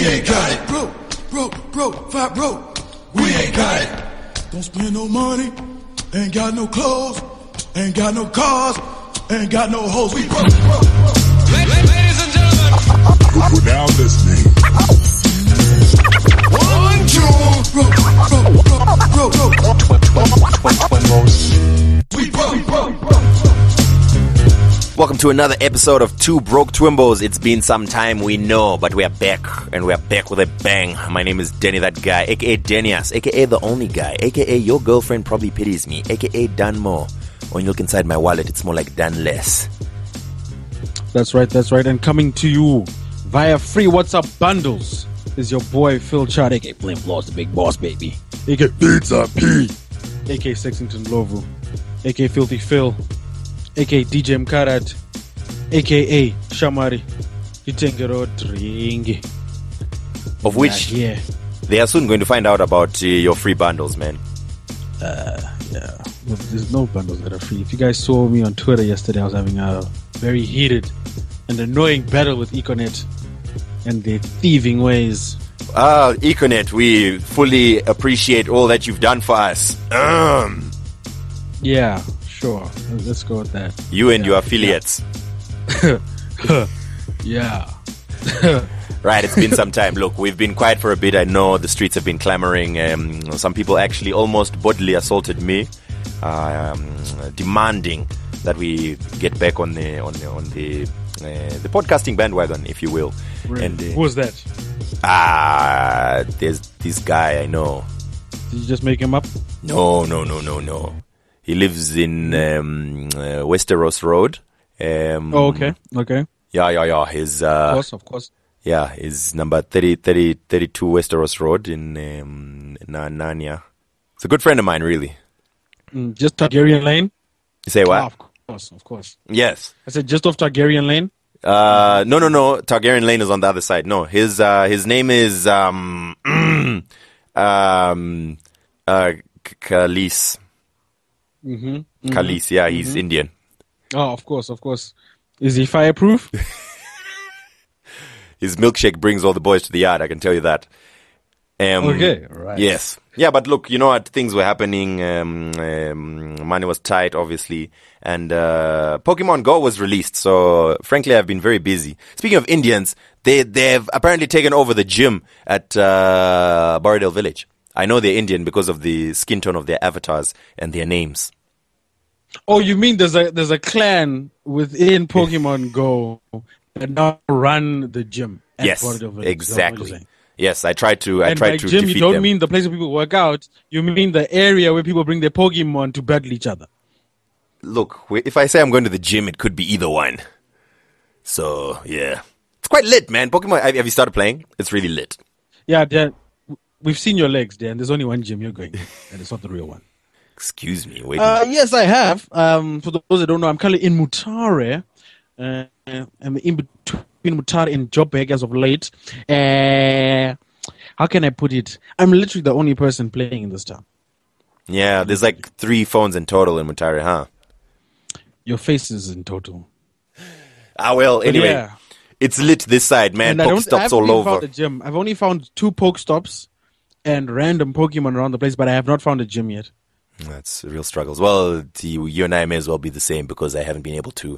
ain't got it. Broke, fat broke. We ain't got it. Don't spend no money, ain't got no clothes, ain't got no cars, ain't got no hoes. We broke. Ladies and gentlemen, We're now listening. 1, 2, broke. We broke. Welcome to another episode of Two Broke Twimbos. It's been some time, we know, but we are back, and we are back with a bang. My name is Denny That Guy, aka Denias, aka The Only Guy, aka Your Girlfriend Probably Pities Me, aka Dan More. When you look inside my wallet, it's more like Dan Less. That's right. And coming to you via free WhatsApp bundles is your boy Phil Chad, aka Flame Floss, the big boss, baby. Aka Pizza P, aka Sexington Lovu, aka Filthy Phil, aka DJ Mkarat, aka Shamari Itengero Dringi. Of which they are soon going to find out about your free bundles, man. Yeah. Well, there's no bundles that are free. If you guys saw me on Twitter yesterday, I was having a very heated and annoying battle with Econet and their thieving ways. Econet, we fully appreciate all that you've done for us. Yeah, sure. Let's go with that. You and your affiliates. Yeah. Right, it's been some time. Look, we've been quiet for a bit. I know the streets have been clamoring. Some people actually almost bodily assaulted me, demanding that we get back on the podcasting bandwagon, if you will. Really? And who was that? There's this guy I know. Did you just make him up? No. He lives in Westeros Road. Okay. Yeah. His Of course. Yeah, is number 32 Westeros Road in Narnia. It's a good friend of mine, really. Just Targaryen Lane? You say what? Of course. Yes. I said just off Targaryen Lane? No. Targaryen Lane is on the other side. No, his name is Khalees. Khalees, yeah, he's Indian. Oh, of course. Is he fireproof? His milkshake brings all the boys to the yard, I can tell you that. Okay, right. Yes. Yeah, but look, you know what? Things were happening. Money was tight, obviously. And Pokemon Go was released. So, frankly, I've been very busy. Speaking of Indians, they've apparently taken over the gym at Borrowdale Village. I know they're Indian because of the skin tone of their avatars and their names. Oh, you mean there's a clan within Pokemon Go that now run the gym at Borrowdale Village? Exactly. Yes, I tried to gym, defeat you don't them. mean the place where people work out. You mean the area where people bring their Pokemon to battle each other. Look, if I say I'm going to the gym, it could be either one. So, yeah. It's quite lit, man. Pokemon, have you started playing? It's really lit. Yeah, Dan, we've seen your legs, Dan. There's only one gym you're going to, and it's not the real one. Excuse me. Wait. Yes, I have. For those that don't know, I'm currently in Mutare. I'm in between Mutare and Joburg as of late. How can I put it? I'm literally the only person playing in this town. Yeah, there's like 3 phones in total in Mutare, huh? Your face is in total. Well, anyway. Yeah. It's lit this side, man. Pokestops all over. Found a gym. I've only found 2 Pokestops and random Pokemon around the place, but I have not found a gym yet. That's real struggles. Well, you and I may as well be the same because I haven't been able to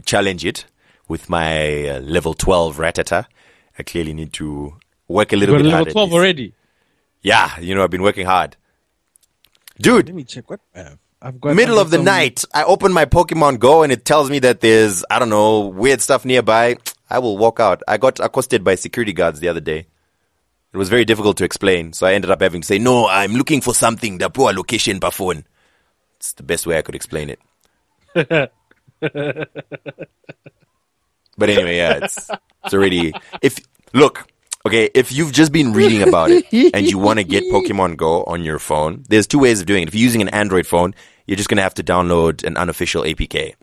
challenge it with my level 12 Rattata. I clearly need to work a little bit harder. Level 12 already? Yeah, I've been working hard. Dude. Let me check what I have. I've got middle of the night, I open my Pokemon Go and it tells me that there's, I don't know, weird stuff nearby. I will walk out. I got accosted by security guards the other day. It was very difficult to explain, so I ended up having to say, no, I'm looking for something, the poor location by phone. It's the best way I could explain it. But anyway, yeah, it's already... If you've just been reading about it and you want to get Pokemon Go on your phone, there's 2 ways of doing it. If you're using an Android phone, you're just going to have to download an unofficial APK.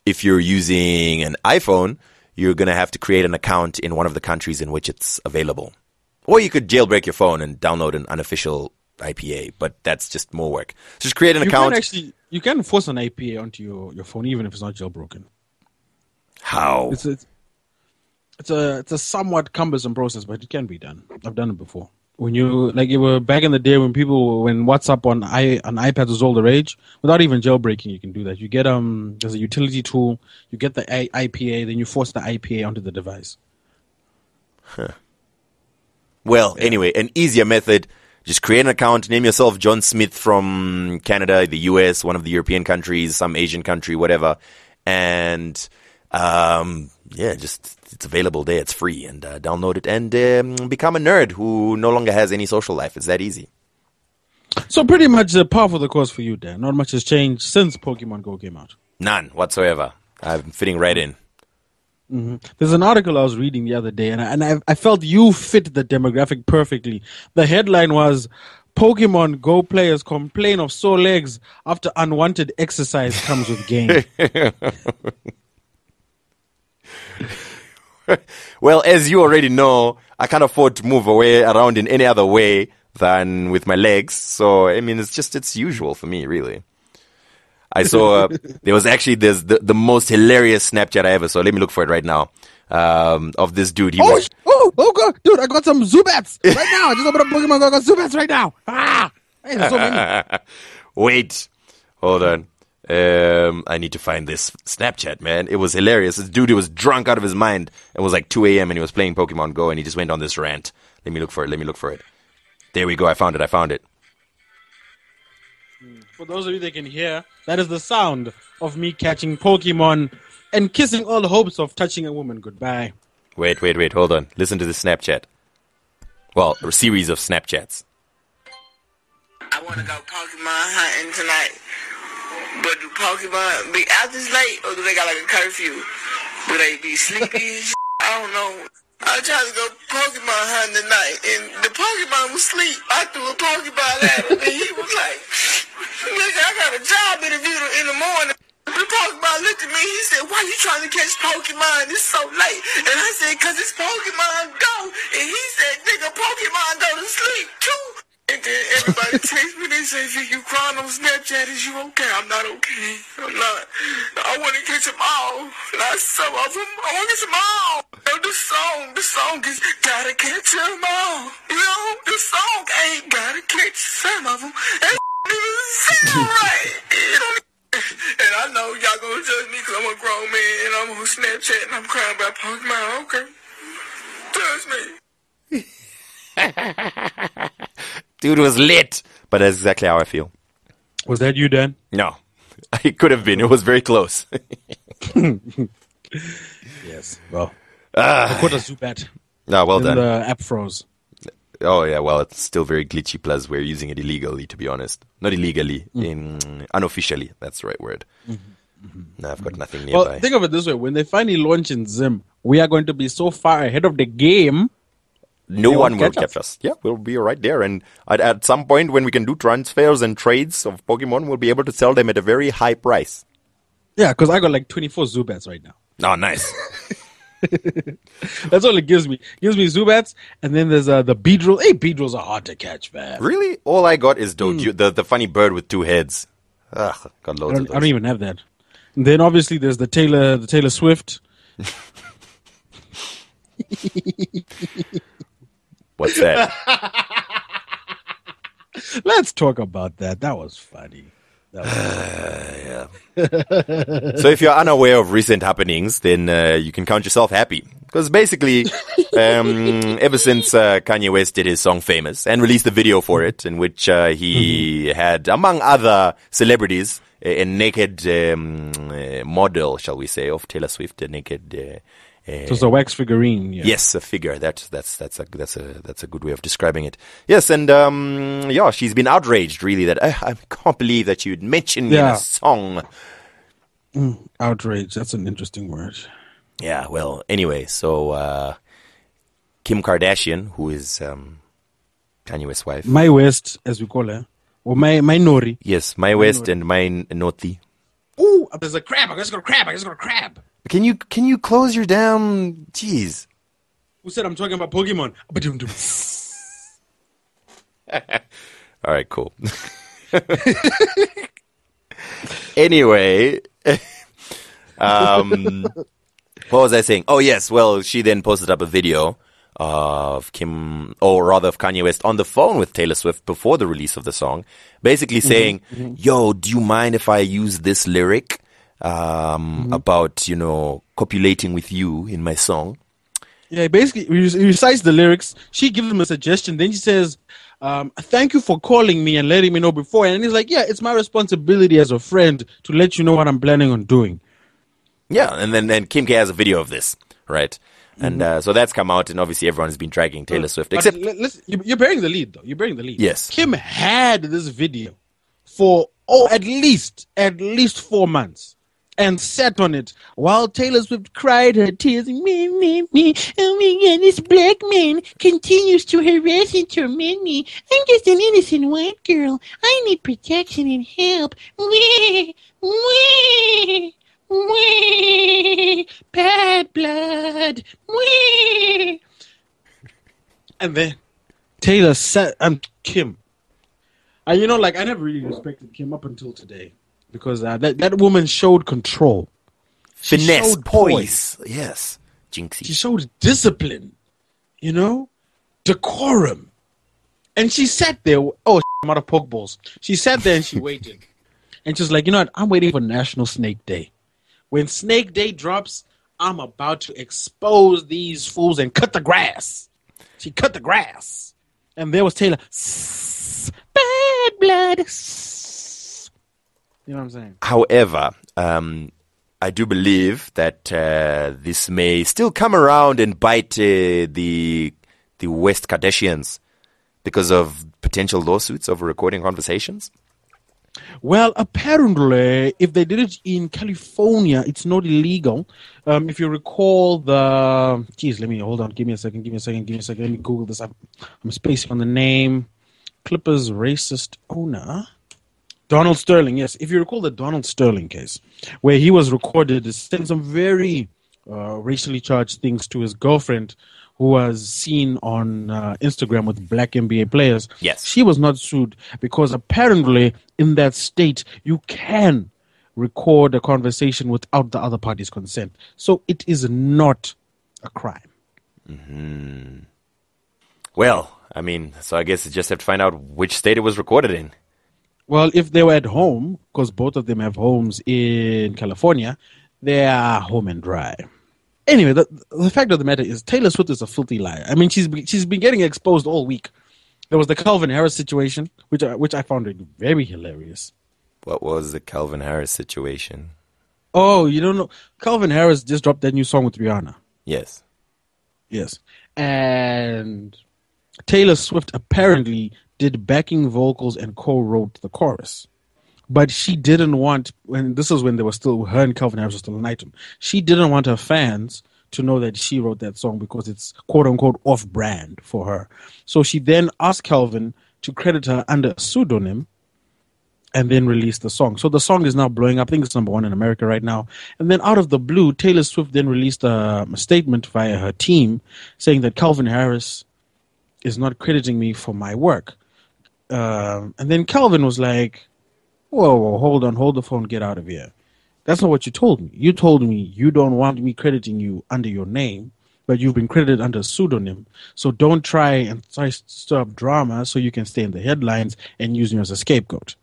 If you're using an iPhone, you're going to have to create an account in one of the countries in which it's available. Or you could jailbreak your phone and download an unofficial IPA, but that's just more work. So just create an account. You can force an IPA onto your phone even if it's not jailbroken. How? It's a somewhat cumbersome process, but it can be done. I've done it before. When it were back in the day when WhatsApp on iPads was all the rage, without even jailbreaking, you can do that. You get there's a utility tool, you get the IPA, then you force the IPA onto the device. Well, anyway, an easier method. Just create an account, name yourself John Smith from Canada, the US, one of the European countries, some Asian country, whatever. And, it's available there. It's free. And download it and become a nerd who no longer has any social life. It's that easy. So pretty much the par for the course for you, Dan. Not much has changed since Pokemon Go came out. None whatsoever. I'm fitting right in. Mm-hmm. There's an article I was reading the other day, and I felt you fit the demographic perfectly. The headline was, Pokemon Go players complain of sore legs after unwanted exercise comes with game. Well, as you already know, I can't afford to move around in any other way than with my legs. So, I mean, it's usual for me, really. I saw, there's the most hilarious Snapchat I ever saw. Let me look for it right now. Of this dude. Oh, God. Dude, I got some Zubats right now. I just opened up Pokemon Go. I got Zubats right now. Hey, there's so many. Wait. Hold on. I need to find this Snapchat, man. It was hilarious. This dude, he was drunk out of his mind. It was like 2 a.m. and he was playing Pokemon Go and he just went on this rant. Let me look for it. There we go. I found it. For those of you that can hear, that is the sound of me catching Pokemon and kissing all hopes of touching a woman goodbye. Wait. Hold on. Listen to this Snapchat. Well, a series of Snapchats. I want to go Pokemon hunting tonight. But do Pokemon be out this late, or do they got like a curfew? Do they be sleepy? I don't know. I tried to go Pokemon hunting tonight, and the Pokemon was asleep. I threw a Pokemon at him, and he was like, nigga, I got a job interview in the morning. The Pokemon looked at me, he said, why you trying to catch Pokemon? It's so late. And I said, because it's Pokemon Go. And he said, nigga, Pokemon go to sleep, too. And then everybody text me, they say, if you crying on Snapchat, is you okay? I'm not okay. I'm not. I want to catch them all. Not some of them. I want to catch them all. The song is gotta catch them all. You know, the song ain't gotta catch some of them. That is right. You know, and I know y'all gonna judge me because I'm a grown man and I'm on Snapchat and I'm crying about Pokemon. Okay. Judge me. Dude was lit. But that's exactly how I feel. Was that you, Dan? No. It could have been. It was very close. Yes. Well, I caught a Zubat. No, well done. The app froze. Oh, yeah, well, it's still very glitchy, plus we're using it illegally, to be honest. Not illegally, unofficially, that's the right word. No, I've got nothing nearby. Well, think of it this way. When they finally launch in Zim, we are going to be so far ahead of the game. No one will catch us. Yeah, we'll be right there. And at some point, when we can do transfers and trades of Pokemon, we'll be able to sell them at a very high price. Yeah, because I got like 24 Zubats right now. Oh, nice. That's all it gives me. It gives me Zubats, and then there's the Beedrill. Hey, Beedrills are hard to catch, man. Really? All I got is the funny bird with 2 heads. Ugh, got loads of those. I don't even have that. And then obviously there's the Taylor Swift. What's that? Let's talk about that. That was funny. Yeah. So if you're unaware of recent happenings, then you can count yourself happy. Because basically, ever since Kanye West did his song Famous and released a video for it, in which he had, among other celebrities, a naked model, shall we say, of Taylor Swift, a naked... it was a wax figurine. Yeah. Yes, a figure. That's a good way of describing it. Yes, and she's been outraged. Really, that I can't believe that you'd mention me in a song. Outrage. That's an interesting word. Yeah. Well, anyway, so Kim Kardashian, who is Kanye West's wife, my West, as we call her, or my Nori. Yes, my West and my Noti. Ooh, there's a crab. I just got a crab. Can you close your damn... Jeez. Who said I'm talking about Pokemon? All right, cool. Anyway, What was I saying? Oh, yes. Well, she then posted up a video of of Kanye West on the phone with Taylor Swift before the release of the song, basically saying, yo, do you mind if I use this lyric about, copulating with you in my song? Yeah, basically, he recites the lyrics. She gives him a suggestion. Then she says, thank you for calling me and letting me know before. And he's like, yeah, it's my responsibility as a friend to let you know what I'm planning on doing. Yeah, and then Kim K has a video of this, right? And so that's come out, and obviously everyone has been dragging Taylor Swift. Except, you're bearing the lead, though. You're bearing the lead. Yes. Kim had this video for at least 4 months and sat on it while Taylor Swift cried her tears. Me. Oh my God, this black man continues to harass and torment me. I'm just an innocent white girl. I need protection and help. Bad blood. And then Taylor said, Kim. And I never really respected Kim up until today because that woman showed control. Finesse, poise. Yes. Jinxie. She showed discipline, decorum. And she sat there. Oh, I'm out of pokeballs. She sat there and she waited. And she was like, you know what? I'm waiting for National Snake Day. When Snake Day drops, I'm about to expose these fools and cut the grass. She cut the grass. And there was Taylor. Bad blood. You know what I'm saying? However, I do believe that this may still come around and bite the West Kardashians because of potential lawsuits over recording conversations. Well, apparently, if they did it in California, it's not illegal. If you recall hold on. Give me a second. Let me Google this. I'm spacing on the name. Clippers racist owner. Donald Sterling, yes. If you recall the Donald Sterling case, where he was recorded as saying some very racially charged things to his girlfriend, who was seen on Instagram with black NBA players. Yes. She was not sued because apparently in that state you can record a conversation without the other party's consent. So it is not a crime. Mm-hmm. Well, so I guess you just have to find out which state it was recorded in. Well, if they were at home, because both of them have homes in California, they are home and dry. Anyway, the fact of the matter is Taylor Swift is a filthy liar. She's been getting exposed all week. There was the Calvin Harris situation, which I found very hilarious. What was the Calvin Harris situation? Oh, you don't know? Calvin Harris just dropped that new song with Rihanna. Yes. And Taylor Swift apparently did backing vocals and co-wrote the chorus. But she didn't want, this was when they were still, her and Calvin Harris were still an item. She didn't want her fans to know that she wrote that song because it's quote unquote off brand for her. So she then asked Calvin to credit her under a pseudonym and then released the song. So the song is now blowing up. I think it's #1 in America right now. And then out of the blue, Taylor Swift then released a statement via her team saying that Calvin Harris is not crediting me for my work. And then Calvin was like, whoa, hold on, hold the phone, get out of here. That's not what you told me. You told me you don't want me crediting you under your name, but you've been credited under a pseudonym. So don't try and stir up drama so you can stay in the headlines and use me as a scapegoat.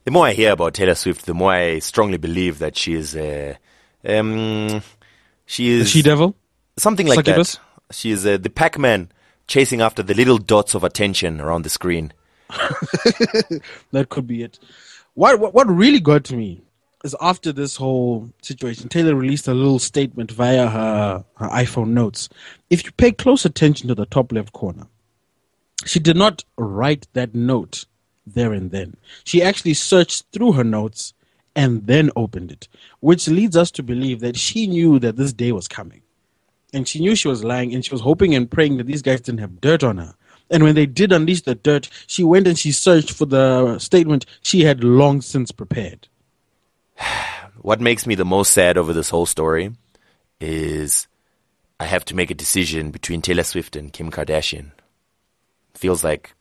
The more I hear about Taylor Swift, the more I strongly believe that she is The she-devil? Something like Succubus? that. She is the Pac-Man chasing after the little dots of attention around the screen. That could be it. What really got to me is after this whole situation, Taylor released a little statement via her iPhone notes. If you pay close attention to the top left corner, she did not write that note there and then. She actually searched through her notes and then opened it, which leads us to believe that she knew that this day was coming. And she knew she was lying, and she was hoping and praying that these guys didn't have dirt on her. And when they did unleash the dirt, she went and she searched for the statement she had long since prepared. What makes me the most sad over this whole story is I have to make a decision between Taylor Swift and Kim Kardashian. Feels like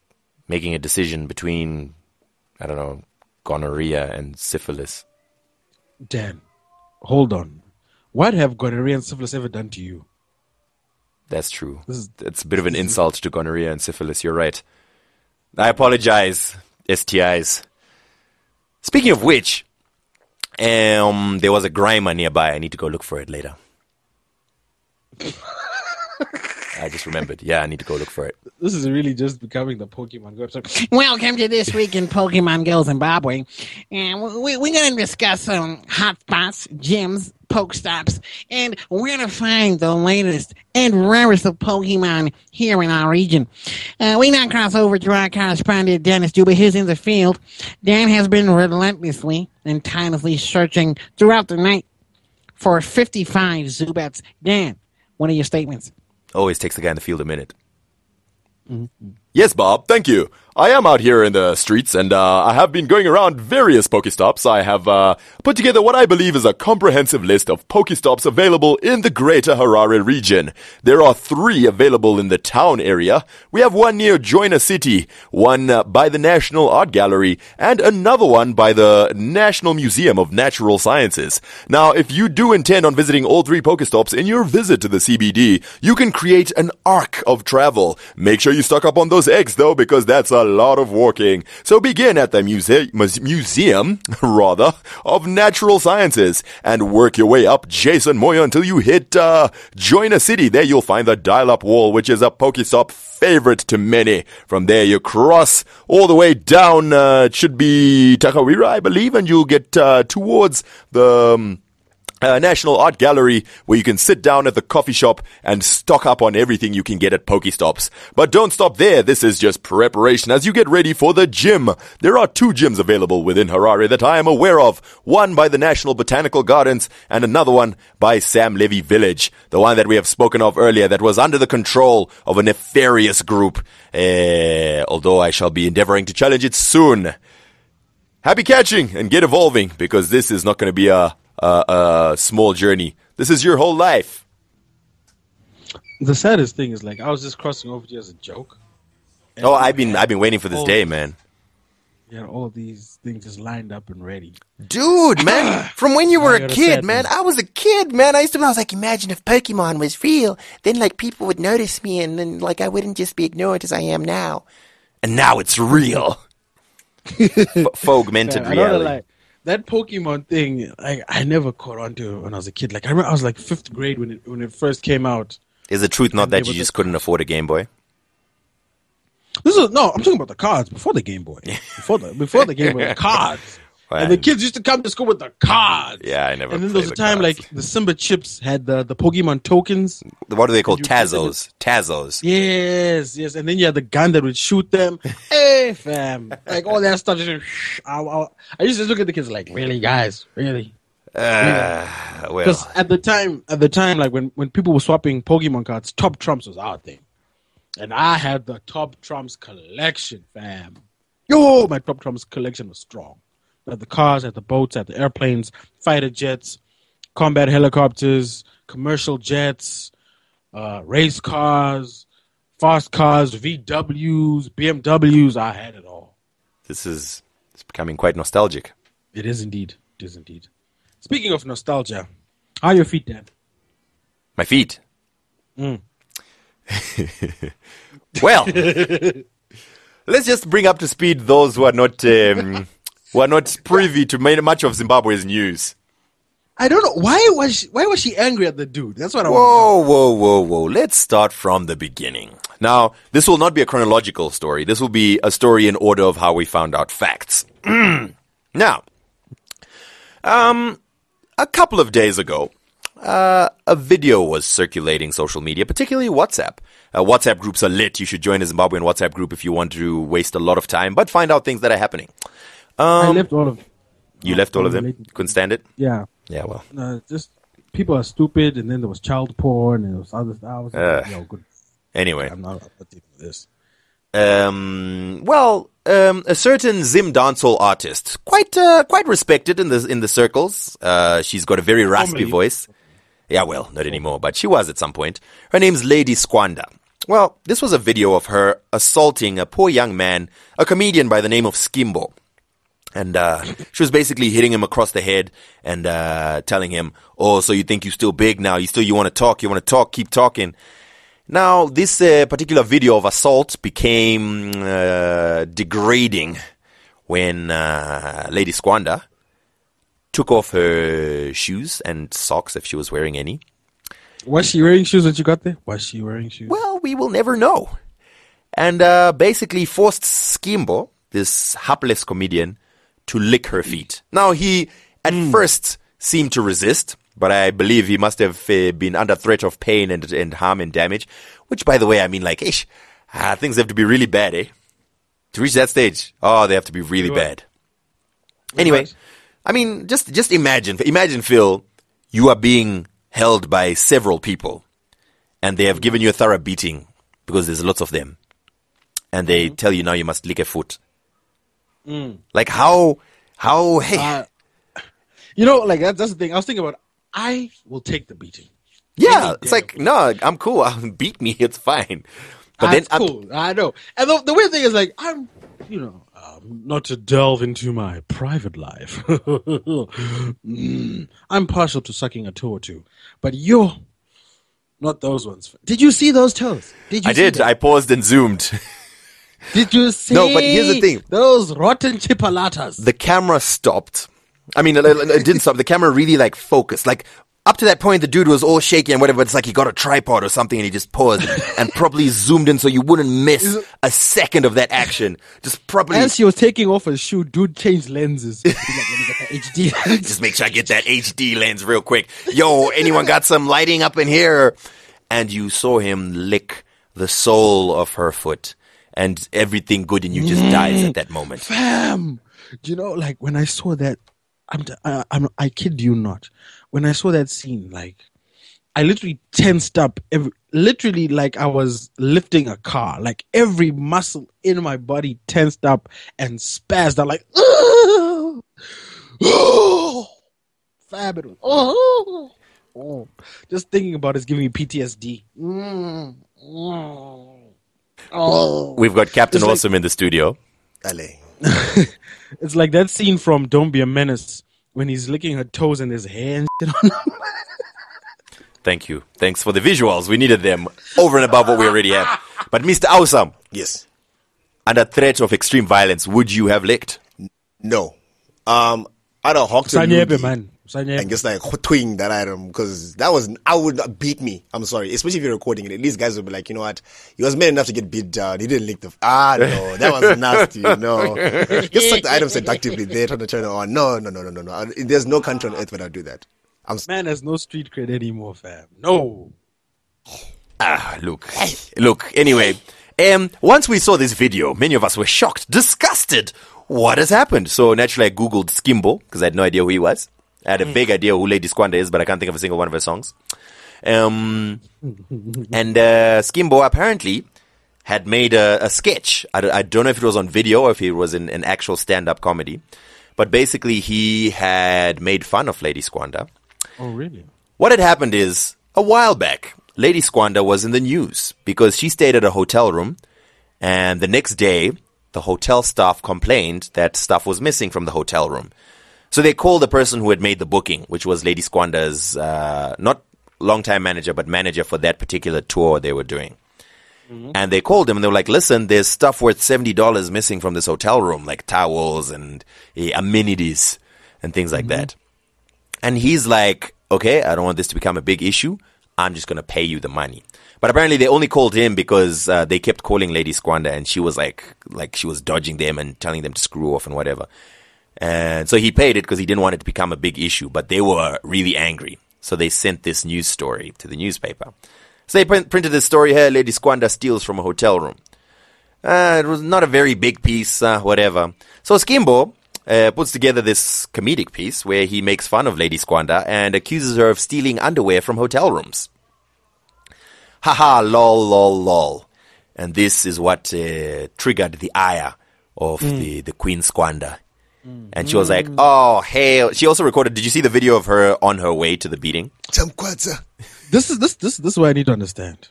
making a decision between, I don't know, gonorrhea and syphilis. Dan, hold on. What have gonorrhea and syphilis ever done to you? That's true. It's a bit of an insult to gonorrhea and syphilis. You're right. I apologize, STIs. Speaking of which, there was a grimer nearby. I need to go look for it later. I just remembered. Yeah, I need to go look for it. This is really just becoming the Pokemon Go episode. Welcome to This Week in Pokemon Go Zimbabwe. And we're going to discuss some hotspots, gyms, Pokestops, and where to find the latest and rarest of Pokemon here in our region. We now cross over to our correspondent, Dennis Duba, who's in the field. Dan has been relentlessly and tirelessly searching throughout the night for 55 Zubats. Dan, what are your statements? Always takes the guy in the field a minute. Mm-hmm. Yes, Bob, thank you. I am out here in the streets, and I have been going around various Pokestops. I have put together what I believe is a comprehensive list of Pokestops available in the greater Harare region. There are 3 available in the town area. We have one near Joiner City, one by the National Art Gallery, and another one by the National Museum of Natural Sciences. Now, if you do intend on visiting all 3 Pokestops in your visit to the CBD, you can create an arc of travel. Make sure you stock up on those eggs, though, because that's a lot of walking. So begin at the Museum of Natural Sciences and work your way up Jason Moyo until you hit Joiner City. There you'll find the Dial-Up Wall, which is a Pokestop favorite to many. From there you cross all the way down, it should be Takawira, I believe, and you'll get towards the National Art Gallery, where you can sit down at the coffee shop and stock up on everything you can get at Pokestops. But don't stop there. This is just preparation as you get ready for the gym. There are 2 gyms available within Harare that I am aware of. One by the National Botanical Gardens and another one by Sam Levy Village. The one that we have spoken of earlier that was under the control of a nefarious group. Although I shall be endeavoring to challenge it soon. Happy catching and get evolving, because this is not going to be a small journey. This is your whole life. The saddest thing is, like, I was just crossing over to you as a joke. Oh, I've been waiting for this day, man. Yeah, all these things just lined up and ready. Dude, man, from when you were a kid, man. thing. I was a kid, man. I was like, imagine if Pokemon was real. Then, like, people would notice me, and then, like, I wouldn't just be ignored as I am now. And now it's real. Fragmented Man, I don't know, reality. like, that Pokemon thing, I never caught on to it when I was a kid. Like, I remember I was like 5th grade when it first came out. Is the truth not And that they you were just just- couldn't afford a Game Boy? I'm talking about the cards before the Game Boy. Before the Game Boy, the cards. Well, And the kids used to come to school with the cards. Yeah, I never And then played there was a the time cards. like the Simba chips had the Pokemon tokens. What do they call you flip it Tazos? Tazos. Yes. And then you had the gun that would shoot them. Hey, fam. Like all that stuff. I used to look at the kids like, really, guys? Really? Well, Because at the time, like when people were swapping Pokemon cards, Top Trumps was our thing. And I had the Top Trumps collection, fam. Yo, my Top Trumps collection was strong. I had the cars, I had the boats, I had the airplanes, fighter jets, combat helicopters, commercial jets, race cars, fast cars, VWs, BMWs. I had it all. it's becoming quite nostalgic. It is indeed. Speaking of nostalgia, how are your feet, Dan? My feet. Mm. Well, let's just bring up to speed those who are not privy to much of Zimbabwe's news. I don't know why was she angry at the dude? That's what I want Whoa. Let's start from the beginning. Now, this will not be a chronological story. This will be a story in order of how we found out facts. Now, a couple of days ago, a video was circulating social media, particularly WhatsApp. WhatsApp groups are lit. You should join a Zimbabwean WhatsApp group if you want to waste a lot of time, but find out things that are happening. I left all of. You left all of them? Couldn't stand it? Yeah. Yeah, well. Just people are stupid, and then there was child porn, and there was other stuff. I was like, yo, good. Anyway. I'm not dealing with this. A certain Zim dancehall artist, quite respected in the circles. She's got a very raspy Formerly. voice. Yeah, well, not anymore, but she was at some point. Her name's Lady Squanda. Well, this was a video of her assaulting a poor young man, a comedian by the name of Skimbo. And she was basically hitting him across the head and telling him, "Oh, so you think you're still big now? You want to talk, keep talking." Now, this particular video of assault became degrading when Lady Squanda took off her shoes and socks, if she was wearing any. Was she wearing shoes when you got there? Was she wearing shoes? Well, we will never know. And basically forced Skimbo, this hapless comedian, to lick her feet. Now, he at first seemed to resist, but I believe he must have been under threat of pain and harm and damage, which, by the way, I mean, like, things have to be really bad, eh? To reach that stage, they have to be really bad. Anyway, I mean, just imagine, Phil, you are being held by several people, and they have given you a thorough beating because there's lots of them, and they tell you now you must lick a foot. Like how, hey. Like that's the thing. I was thinking about, I will take the beating. Yeah, it's like, no, I'm cool. Beat me, it's fine. But That's cool. I know. And the weird thing is, like, I'm, not to delve into my private life. I'm partial to sucking a toe or two, but you're not those ones. Did you see those toes? I did. I paused and zoomed. Did you see? No, but here's the thing. Those rotten chipolatas. The camera stopped. I mean, it didn't stop. The camera really, like, focused. Like, up to that point, the dude was all shaky and whatever. It's like he got a tripod or something and he just paused and properly zoomed in so you wouldn't miss a second of that action. Just properly. As he was taking off his shoe, dude changed lenses. He's like, let me get that HD lens. Just make sure I get that HD lens real quick. Yo, anyone got some lighting up in here? And you saw him lick the sole of her foot. And everything good in you just dies at that moment. Fam! Like, when I saw that, I kid you not. When I saw that scene, like, I literally tensed up, literally like I was lifting a car. Like, every muscle in my body tensed up and spazzed out, like, fabulous. Just thinking about it is giving me PTSD. We've got Captain Awesome in the studio. It's like that scene from Don't Be a Menace when he's licking her toes and his hair and shit on them. Thank you. Thanks for the visuals. We needed them over and above what we already have. But Mr. Awesome. Yes. Under threat of extreme violence, would you have licked? No. I'd have hawked a Sanyebe, man. and just like twing that item because I would not beat me. I'm sorry, especially if you're recording it. At least guys will be like, you know what? He was man enough to get beat down. He didn't lick the. No, that was nasty. No, just suck the item seductively. They're trying to turn it on. No. There's no country on earth where I do that. Man has no street cred anymore, fam. No. Look. Anyway, once we saw this video, many of us were shocked, disgusted. What has happened? So naturally, I googled Skimbo because I had no idea who he was. I had a vague idea who Lady Squanda is, but I can't think of a single one of her songs. And Skimbo apparently had made a sketch. I don't know if it was on video or if it was in an actual stand-up comedy. But basically, he had made fun of Lady Squanda. Oh, really? What had happened is, a while back, Lady Squanda was in the news because she stayed at a hotel room, and the next day, the hotel staff complained that stuff was missing from the hotel room. So they called the person who had made the booking, which was Lady Squanda's, not longtime manager, but manager for that particular tour they were doing. Mm-hmm. And they called him and they were like, listen, there's stuff worth $70 missing from this hotel room, like towels and amenities and things like that. And he's like, okay, I don't want this to become a big issue. I'm just going to pay you the money. But apparently they only called him because they kept calling Lady Squanda and she was like she was dodging them and telling them to screw off and whatever. And so he paid it because he didn't want it to become a big issue, but they were really angry. So they sent this news story to the newspaper. So they printed this story here, Lady Squanda steals from a hotel room. It was not a very big piece, whatever. So Skimbo puts together this comedic piece where he makes fun of Lady Squanda and accuses her of stealing underwear from hotel rooms. Haha, lol, lol, lol. And this is what triggered the ire of the Queen Squanda. And she was like, oh, hell. She also recorded, did you see the video of her on her way to the beating? This is what I need to understand.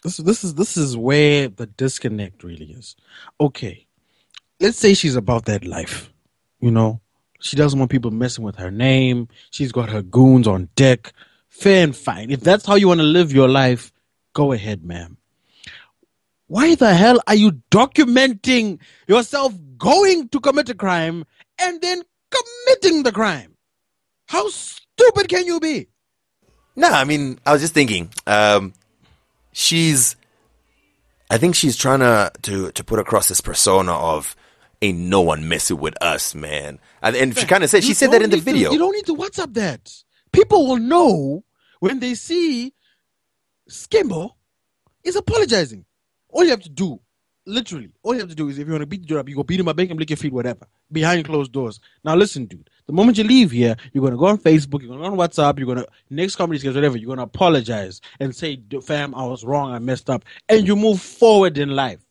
This is where the disconnect really is. Okay. Let's say she's about that life. You know, she doesn't want people messing with her name. She's got her goons on deck. Fair and fine. If that's how you want to live your life, go ahead, ma'am. Why the hell are you documenting yourself going to commit a crime and then committing the crime? How stupid can you be? No, I mean, I was just thinking. I think she's trying to put across this persona of ain't no one messing with us, man. And she kind of said, she said that in the video. You don't need to WhatsApp that. People will know when they see Skimbo is apologizing. All you have to do, literally, all you have to do is if you want to beat the dude up, you go beat him up, make him lick your feet, whatever, behind closed doors. Now listen, dude, the moment you leave here, you're going to go on Facebook, you're going to go on WhatsApp, you're going to, next comedy sketch, whatever, you're going to apologize and say, fam, I was wrong, I messed up. And you move forward in life.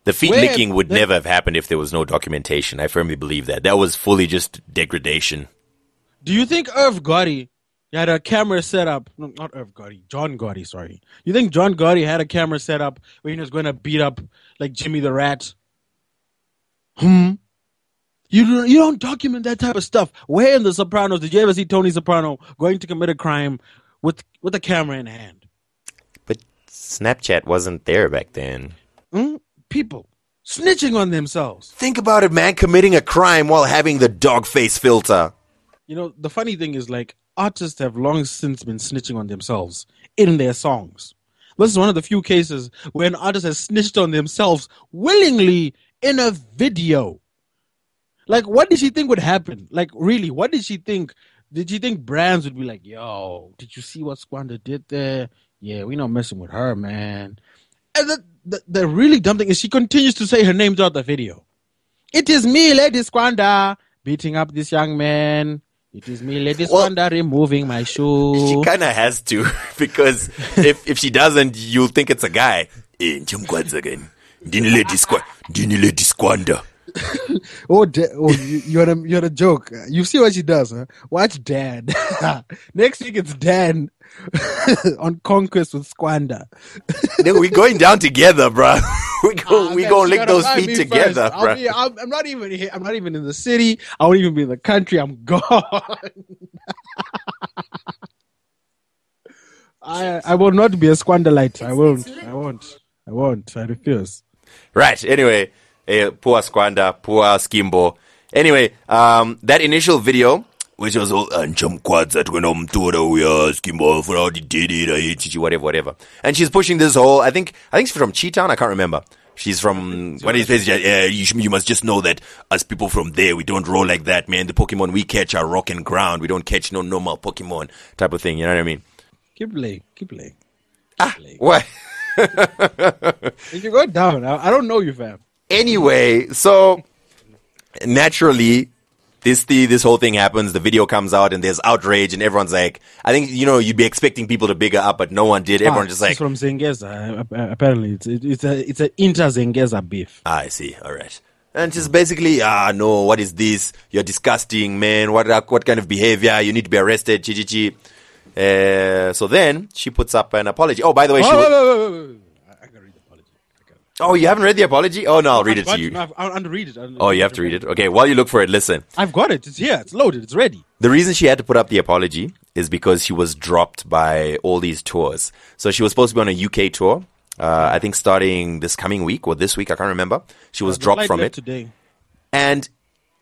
The feet licking would never have happened if there was no documentation. I firmly believe that. That was fully just degradation. Do you think Irv Gotti had a camera set up? No, not Irv Gotti. John Gotti, sorry. You think John Gotti had a camera set up when he was going to beat up like Jimmy the Rat? You don't document that type of stuff. Where in The Sopranos did you ever see Tony Soprano going to commit a crime with a camera in hand? But Snapchat wasn't there back then. People snitching on themselves. Think about it, man. Committing a crime while having the dog face filter. You know, the funny thing is, like, artists have long since been snitching on themselves in their songs. This is one of the few cases where an artist has snitched on themselves willingly in a video. Like, what did she think would happen? Like, really, what did she think? Did she think brands would be like, yo, did you see what Squanda did there? Yeah, we not messing with her, man. And the really dumb thing is she continues to say her name throughout the video. It is me, Lady Squanda, beating up this young man. It is me, Lady Squanda, removing my shoe. She kind of has to, because if she doesn't, you'll think it's a guy. Dini Lady Squanda. You had a joke. You see what she does, huh? Watch Dan. Next week it's Dan on Conquest with Squanda. We're going down together, bro. we gonna lick those feet together, bro. I'm not even here. I'm not even in the city. I won't even be in the country. I'm gone. I will not be a Squandalite. I won't. I refuse. Right. Anyway. Poor Squanda, poor Skimbo. Anyway, that initial video, which was all whatever. And she's pushing this whole, I think she's from Cheetown, I can't remember. She's from, what is this? You must just know that us people from there, we don't roll like that, man. The Pokemon we catch are rock and ground. We don't catch no normal Pokemon type of thing, you know what I mean? Keep playing. What? If you go down, I don't know you, fam. Anyway, so naturally, this whole thing happens. The video comes out, and there's outrage, and everyone's like, I think you'd be expecting people to bigger up, but no one did. Everyone just like from Zengeza. Apparently, it's an inter-Zengeza beef. I see. All right, and just basically, no, what is this? You're disgusting, man. What kind of behavior? You need to be arrested. Chi. So then she puts up an apology. Oh, by the way, Oh, you haven't read the apology? Oh, no, I'll read it to you. No, I'll read it. Oh, you have to read it? Okay, while you look for it, listen. I've got it. It's here. It's loaded. It's ready. The reason she had to put up the apology is because she was dropped by all these tours. So she was supposed to be on a UK tour, I think starting this coming week or this week, I can't remember. She was dropped from it. Today. And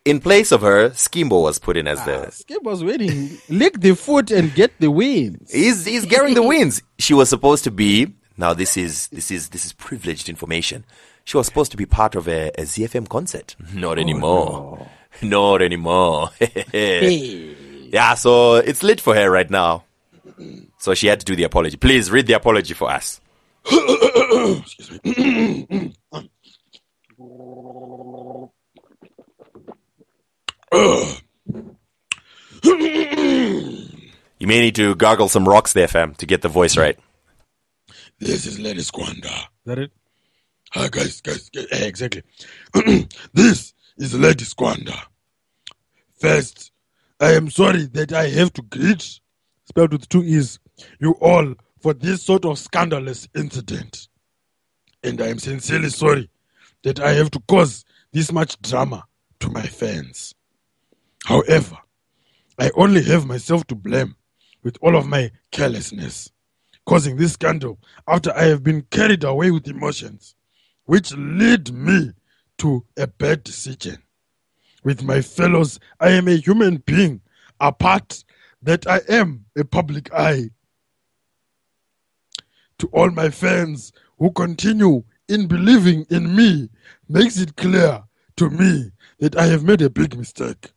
in place of her, Skimbo was put in as the... Skimbo's waiting. Lick the foot and get the wins. He's getting the wins. She was supposed to be... Now, this is privileged information. She was supposed to be part of a ZFM concert. Not anymore. No. Not anymore. Yeah, so it's lit for her right now. So she had to do the apology. Please read the apology for us. Excuse me. You may need to gargle some rocks there, fam, to get the voice right. This is Lady Squanda. Is that it? Hi, guys. Exactly. This is Lady Squanda. First, I am sorry that I have to greet, spelled with 2 E's, you all for this sort of scandalous incident. And I am sincerely sorry that I have to cause this much drama to my fans. However, I only have myself to blame with all of my carelessness, causing this scandal after I have been carried away with emotions, which lead me to a bad decision. With my fellows, I am a human being, apart that I am a public eye. To all my fans who continue in believing in me, makes it clear to me that I have made a big mistake.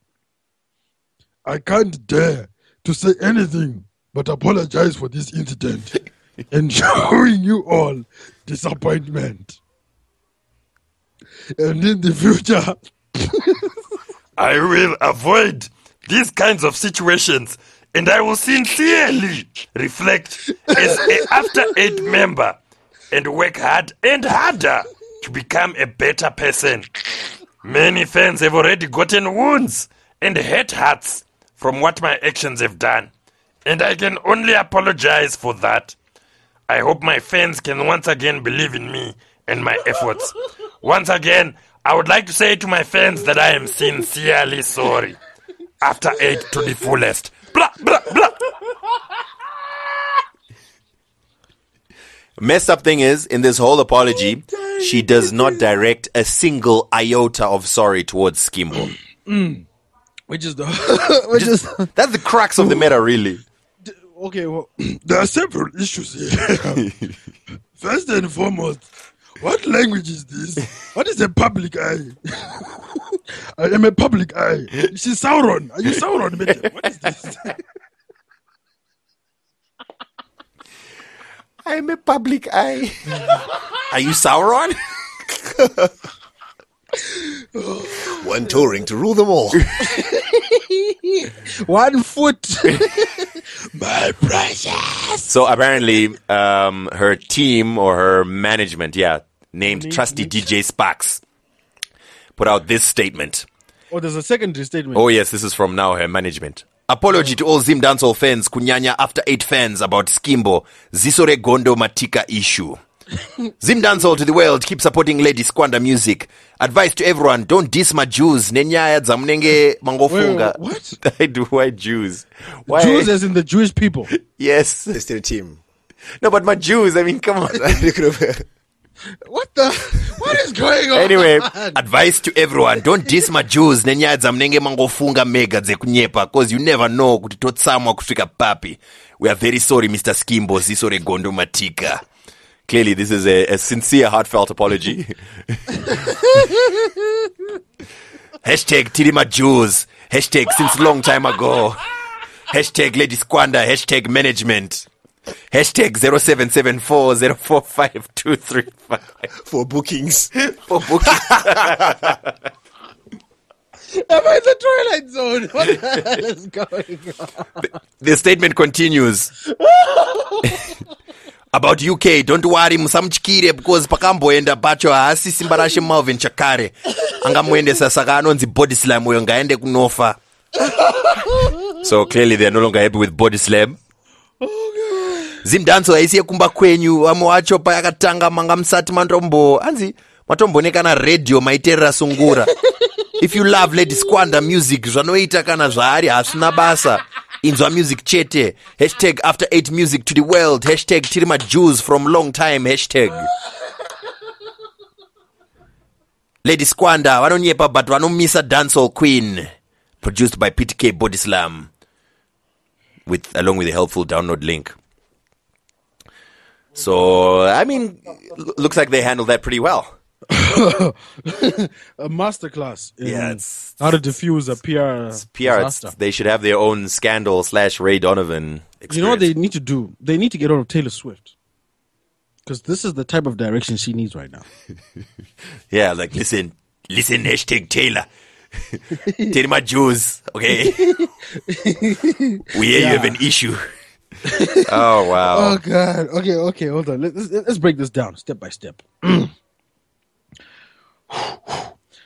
I can't dare to say anything but apologize for this incident and showing you all disappointment. And in the future, I will avoid these kinds of situations, and I will sincerely reflect as a After 8 member and work hard and harder to become a better person. Many fans have already gotten wounds and hurt hearts from what my actions have done, and I can only apologize for that. I hope my fans can once again believe in me and my efforts. Once again, I would like to say to my fans that I am sincerely sorry. After 8 to the fullest. Blah, blah, blah. Messed up thing is, in this whole apology, she does not direct a single iota of sorry towards Skimbo. which is the That's the crux of the matter, really. okay. Well, there are several issues here. First and foremost, what language is this? What is a public eye? I am a public eye. She's Sauron. Are you Sauron, mate? What is this? I'm a public eye. Are you Sauron? One touring to rule them all. 1 foot. My precious. So apparently, her team or her management, named Trusty DJ Sparks, put out this statement. Oh, there's a secondary statement. Oh yes, this is from now her management. Apology to all Zim Dancehall fans, kunyanya After 8 fans about Skimbo, Zisore Gondo Matika issue. Zim Dancehall to the world, keep supporting Lady Squanda music. Advice to everyone, don't diss my Jews. Nenyaya zamnenge mangofunga. What? I do, why Jews? Why? Jews as in the Jewish people. Yes. It's their team. No, but my Jews, I mean, come on. What is going on? Anyway, advice to everyone, don't diss my Jews nenyaya dzamnenge mangofunga mega dzekunyepa, cause you never know kuti totsamwa kusvika papi. We are very sorry, Mr. Skimbo, Zisore Gondo Matika. Clearly, this is a sincere, heartfelt apology. Hashtag Tirima Jews. Hashtag since long time ago. Hashtag Lady Squanda. Hashtag management. Hashtag 0774045235. For bookings. For booking. Am I in the Twilight Zone? What the hell is going on? The statement continues. About UK, don't worry, musamuchikire because pakamboenda pacho haasi simba rashe Malvin Chakare. Angamuendesa saka anonzi body slam uyo ngaende kunofa. So clearly they are no longer happy with body slam. Zim Dancehall aisiye kumba kwenyu, wamwe wacho payakatanga manga msati matombo. Anzi, matombo nekana radio maiterera sungura. If you love Lady Squanda music, zvanoita kana zvaari hasina basa. Inzwa music chete. Hashtag After 8 music to the world. Hashtag Tirima Jews from long time. Hashtag Lady Squanda vanonyepa but vanomisa dancehall queen. Produced by PTK Body Slam, along with a helpful download link. So I mean, looks like they handled that pretty well. A masterclass in it's how to diffuse a PR disaster. They should have their own scandal / Ray Donovan experience. You know what they need to do? They need to get on with Taylor Swift. Because this is the type of direction she needs right now. Yeah, like listen, hashtag Taylor. Tell my Jews, okay? We hear you have an issue. Oh, wow. Oh, God. Okay, hold on. Let's break this down step by step.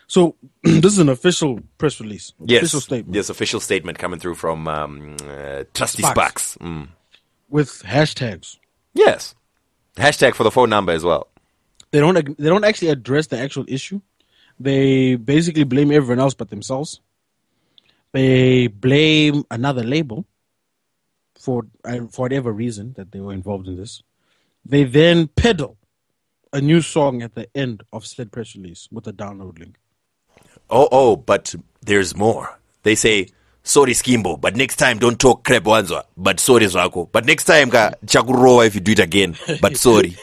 So, this is an official press release. Yes. Official statement. Yes, official statement coming through from Trusty Sparks. With hashtags. Yes. Hashtag for the phone number as well. They don't actually address the actual issue. They basically blame everyone else but themselves. They blame another label for whatever reason that they were involved in this. They then peddle a new song at the end of said press release with a download link. Oh, but there's more. They say, sorry Skimbo, but next time don't talk crap wanzwa, but sorry Zwako. But next time ka chakuroa if you do it again, but sorry.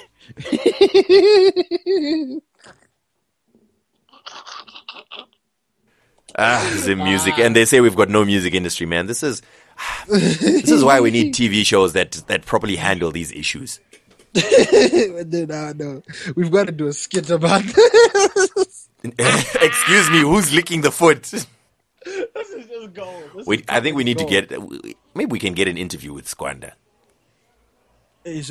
The music. And they say we've got no music industry, man. This is why we need TV shows that properly handle these issues. No. We've got to do a skit about this. Excuse me, who's licking the foot? Let's just go. I think we need to get. Maybe we can get an interview with Squanda.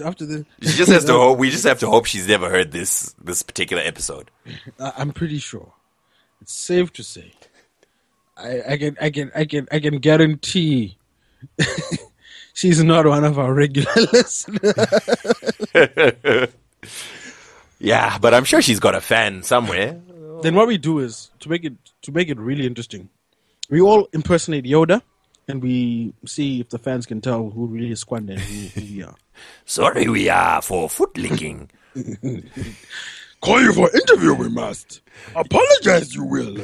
After the, She just has to hope. We just have to hope she's never heard this particular episode. I'm pretty sure. It's safe to say. I can guarantee she's not one of our regular listeners. Yeah, but I'm sure she's got a fan somewhere. Then what we do is to make it really interesting. We all impersonate Yoda, and we see if the fans can tell who really is Squanda and who we are. Sorry, we are for foot licking. Call you for interview, we must. Apologize, you will.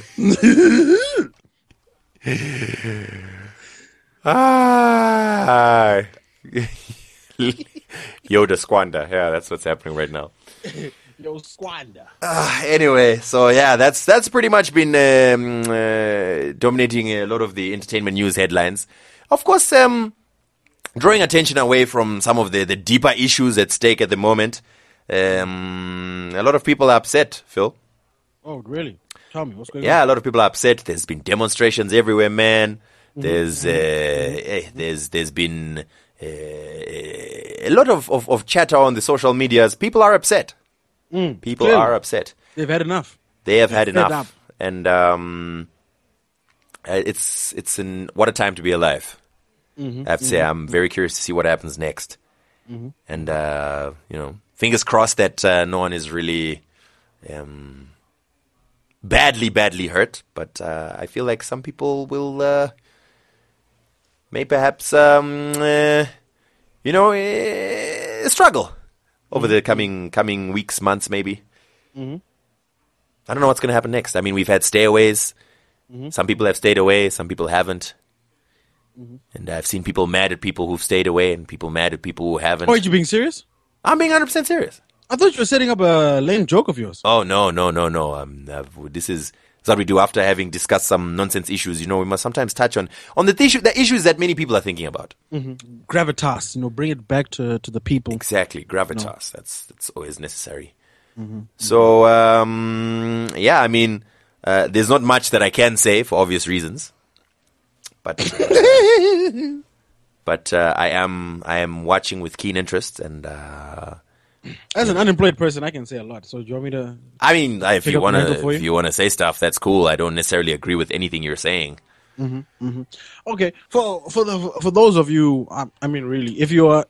Yoda Squanda. Yeah, that's what's happening right now. Yo, Squanda. Anyway, so yeah, that's pretty much been dominating a lot of the entertainment news headlines. Of course, drawing attention away from some of the deeper issues at stake at the moment. A lot of people are upset, Phil. Oh, really? Tell me, what's going on? Yeah, a lot of people are upset. There's been demonstrations everywhere, man. There's been a lot of chatter on the social medias. People are upset. People clearly. are upset. They've had enough. They have had fed enough, up. and it's what a time to be alive. I have to say, I'm very curious to see what happens next, and fingers crossed that no one is really badly hurt. But I feel like some people will may perhaps struggle over the coming weeks, months, maybe. I don't know what's going to happen next. I mean, we've had stayaways. Some people have stayed away. Some people haven't. And I've seen people mad at people who've stayed away and people mad at people who haven't. Oh, are you being serious? I'm being 100% serious. I thought you were setting up a lame joke of yours. Oh, no. This is what we do after having discussed some nonsense issues. We must sometimes touch on the issues that many people are thinking about. Gravitas, bring it back to the people. Exactly, gravitas. That's always necessary. So, yeah, I mean, there's not much that I can say for obvious reasons, but I am watching with keen interest, and as an unemployed person, I can say a lot. So do you want me to? I mean, if pick you up want the mantle for to, you? if you want to say stuff, that's cool. I don't necessarily agree with anything you're saying. Okay, for those of you, I mean, really, if you are,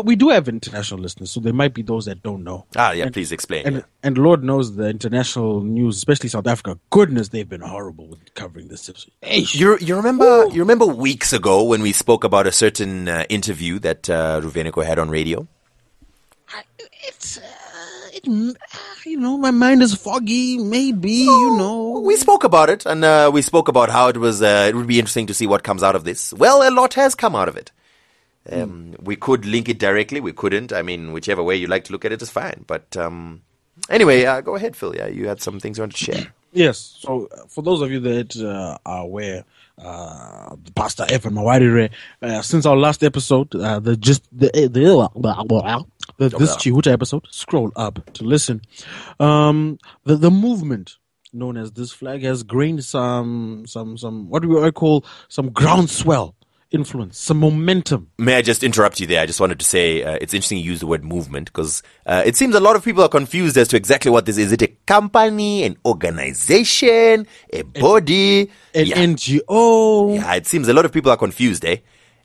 we do have international listeners, so there might be those that don't know. Yeah, please explain. And Lord knows the international news, especially South Africa. Goodness, they've been horrible with covering this. You remember weeks ago when we spoke about a certain interview that Ruveniko had on radio? My mind is foggy. Maybe we spoke about it, and we spoke about how it was. It would be interesting to see what comes out of this. Well, a lot has come out of it. We could link it directly. We couldn't. I mean, whichever way you like to look at it is fine. But anyway, go ahead, Phil. Yeah, you had some things you want to share. Yes. So for those of you that are aware, Pastor Evan Mawarire, since our last episode, this Chihuta episode, scroll up to listen. The movement known as This Flag has gained some what do I call some groundswell influence, some momentum. May I just interrupt you there? I just wanted to say it's interesting you use the word movement because it seems a lot of people are confused as to exactly what this is. Is it a company, an organization, a body, an NGO? Yeah, it seems a lot of people are confused, eh?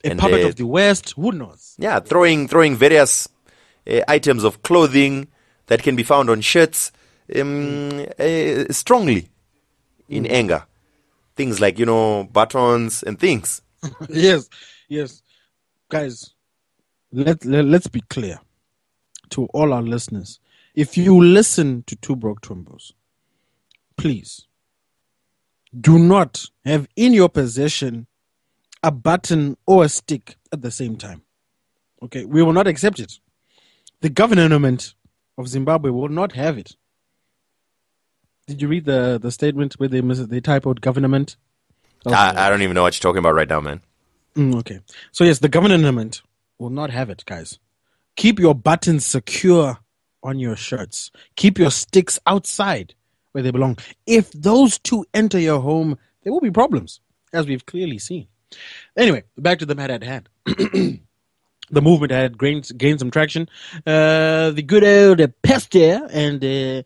A puppet of the West, who knows? Yeah, throwing various items of clothing that can be found on shirts strongly in anger. Things like, batons and things. Yes, guys. Let's be clear to all our listeners. If you listen to Two Broke Twimbos, please do not have in your possession a button or a stick at the same time. Okay, we will not accept it. The government of Zimbabwe will not have it. Did you read the statement where they type out government? I don't even know what you're talking about right now, man. Okay. So yes, the government will not have it, guys. Keep your buttons secure on your shirts. Keep your sticks outside where they belong. If those two enter your home, there will be problems, as we've clearly seen. Anyway, back to the matter at hand. The movement had gained some traction. The good old Pasteur and the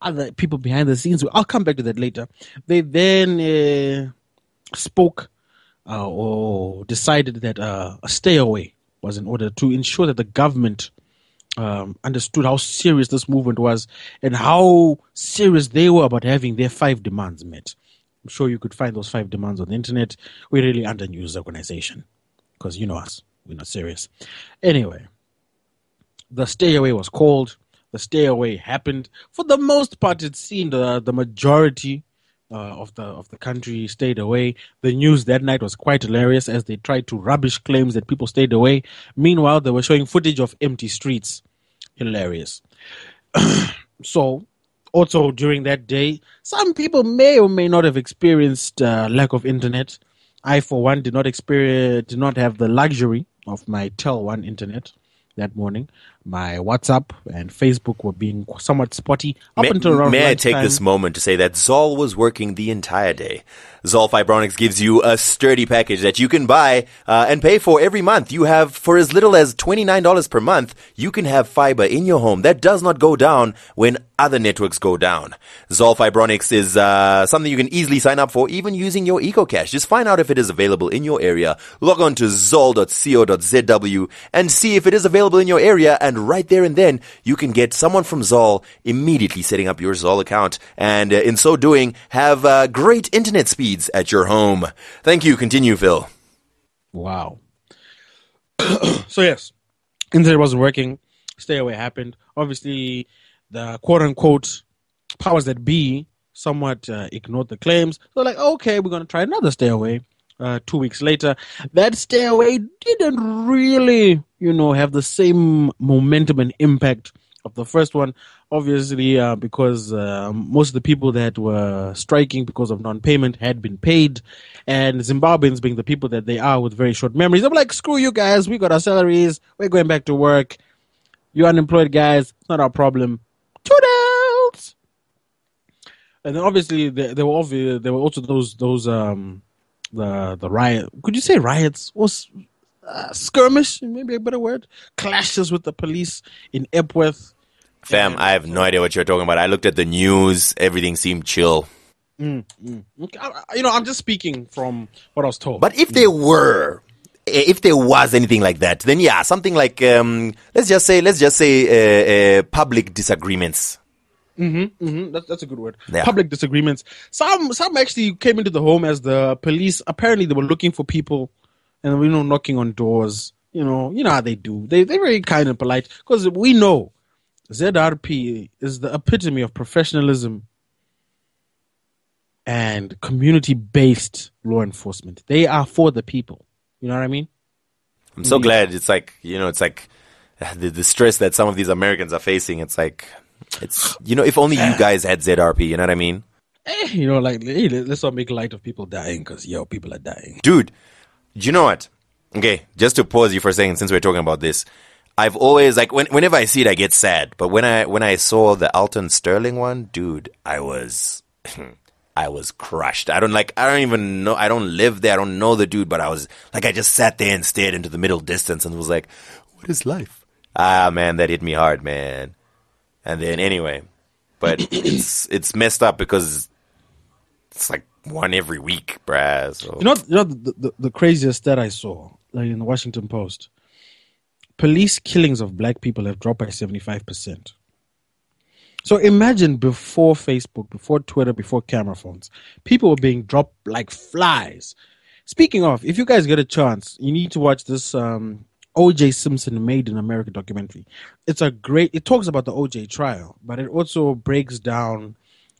other people behind the scenes, I'll come back to that later. They then spoke or decided that a stay away was in order to ensure that the government understood how serious this movement was and how serious they were about having their 5 demands met. I'm sure you could find those 5 demands on the internet. We're really under news organization because you know us. We're not serious. Anyway, the stay away was called. The stay away happened. For the most part, it seemed the majority of the country stayed away. The news that night was quite hilarious as they tried to rubbish claims that people stayed away. Meanwhile, they were showing footage of empty streets. Hilarious. So, also during that day, some people may or may not have experienced lack of internet. I, for one, did not have the luxury of my Tel One internet that morning. My WhatsApp and Facebook were being somewhat spotty up until around May I lunchtime. take this moment to say that Zoll was working the entire day. Zoll Fibronics gives you a sturdy package that you can buy and pay for every month. You have, for as little as $29 per month, you can have fiber in your home that does not go down when other networks go down. Zoll Fibronics is something you can easily sign up for, even using your EcoCash. Just find out if it is available in your area. Log on to zoll.co.zw and see if it is available in your area, and right there and then, you can get someone from Zoll immediately setting up your Zoll account, and in so doing, have great internet speeds at your home. Thank you. Continue, Phil. Wow. So yes, internet wasn't working. Stay away happened. Obviously, the quote-unquote powers that be somewhat ignored the claims. So like, okay, we're going to try another stay away. 2 weeks later, that stay away didn't really, have the same momentum and impact of the first one. Obviously, because most of the people that were striking because of non-payment had been paid, and Zimbabweans, being the people that they are with very short memories, they were like, screw you guys, we got our salaries, we're going back to work. You unemployed guys, it's not our problem. Toodles! And then obviously there were also those the riot. Could you say riots? Or skirmish, maybe a better word. Clashes with the police in Epworth. Fam, I have no idea what you're talking about. I looked at the news. Everything seemed chill. Okay. I'm just speaking from what I was told. But if there was anything like that, then yeah, something like let's just say public disagreements. That's a good word. Yeah. Public disagreements. Some actually came into the home as the police. Apparently, they were looking for people, and knocking on doors. You know how they do. They're very kind and polite because we know ZRP is the epitome of professionalism and community-based law enforcement. They are for the people. You know what I mean? I'm so glad. It's like the stress that some of these Americans are facing. It's if only you guys had ZRP. You know what I mean? Let's not make light of people dying because people are dying. Dude, do you know what? Okay, just to pause you for a second, since we're talking about this, I've always whenever I see it, I get sad. But when I saw the Alton Sterling one, dude, I was crushed. I don't even know. I don't live there. I don't know the dude, but I was I just sat there and stared into the middle distance and was like, what is life? Ah, man, that hit me hard, man. And then anyway, but it's messed up because it's like one every week, bruh. So. The craziest that I saw, in the Washington Post, police killings of black people have dropped by 75%. So imagine before Facebook, before Twitter, before camera phones, people were being dropped like flies. Speaking of, if you guys get a chance, you need to watch this O.J. Simpson Made in America documentary. It talks about the O.J. trial, but it also breaks down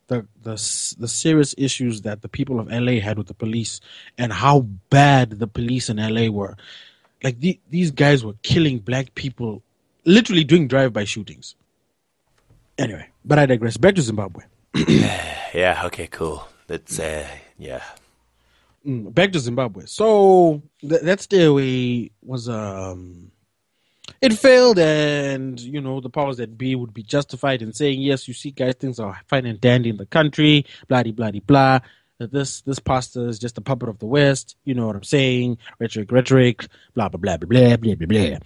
the serious issues that the people of LA had with the police and how bad the police in LA were. Like these guys were killing black people, literally doing drive-by shootings. Anyway, but I digress. Back to Zimbabwe. Yeah, okay, cool. That's, yeah. Back to Zimbabwe. So that stairway was it failed, and the powers that be would be justified in saying, yes, you see, guys, things are fine and dandy in the country, blah blah blah. That this pastor is just a puppet of the West. You know what I'm saying? Rhetoric, blah blah blah blah blah blah blah blah.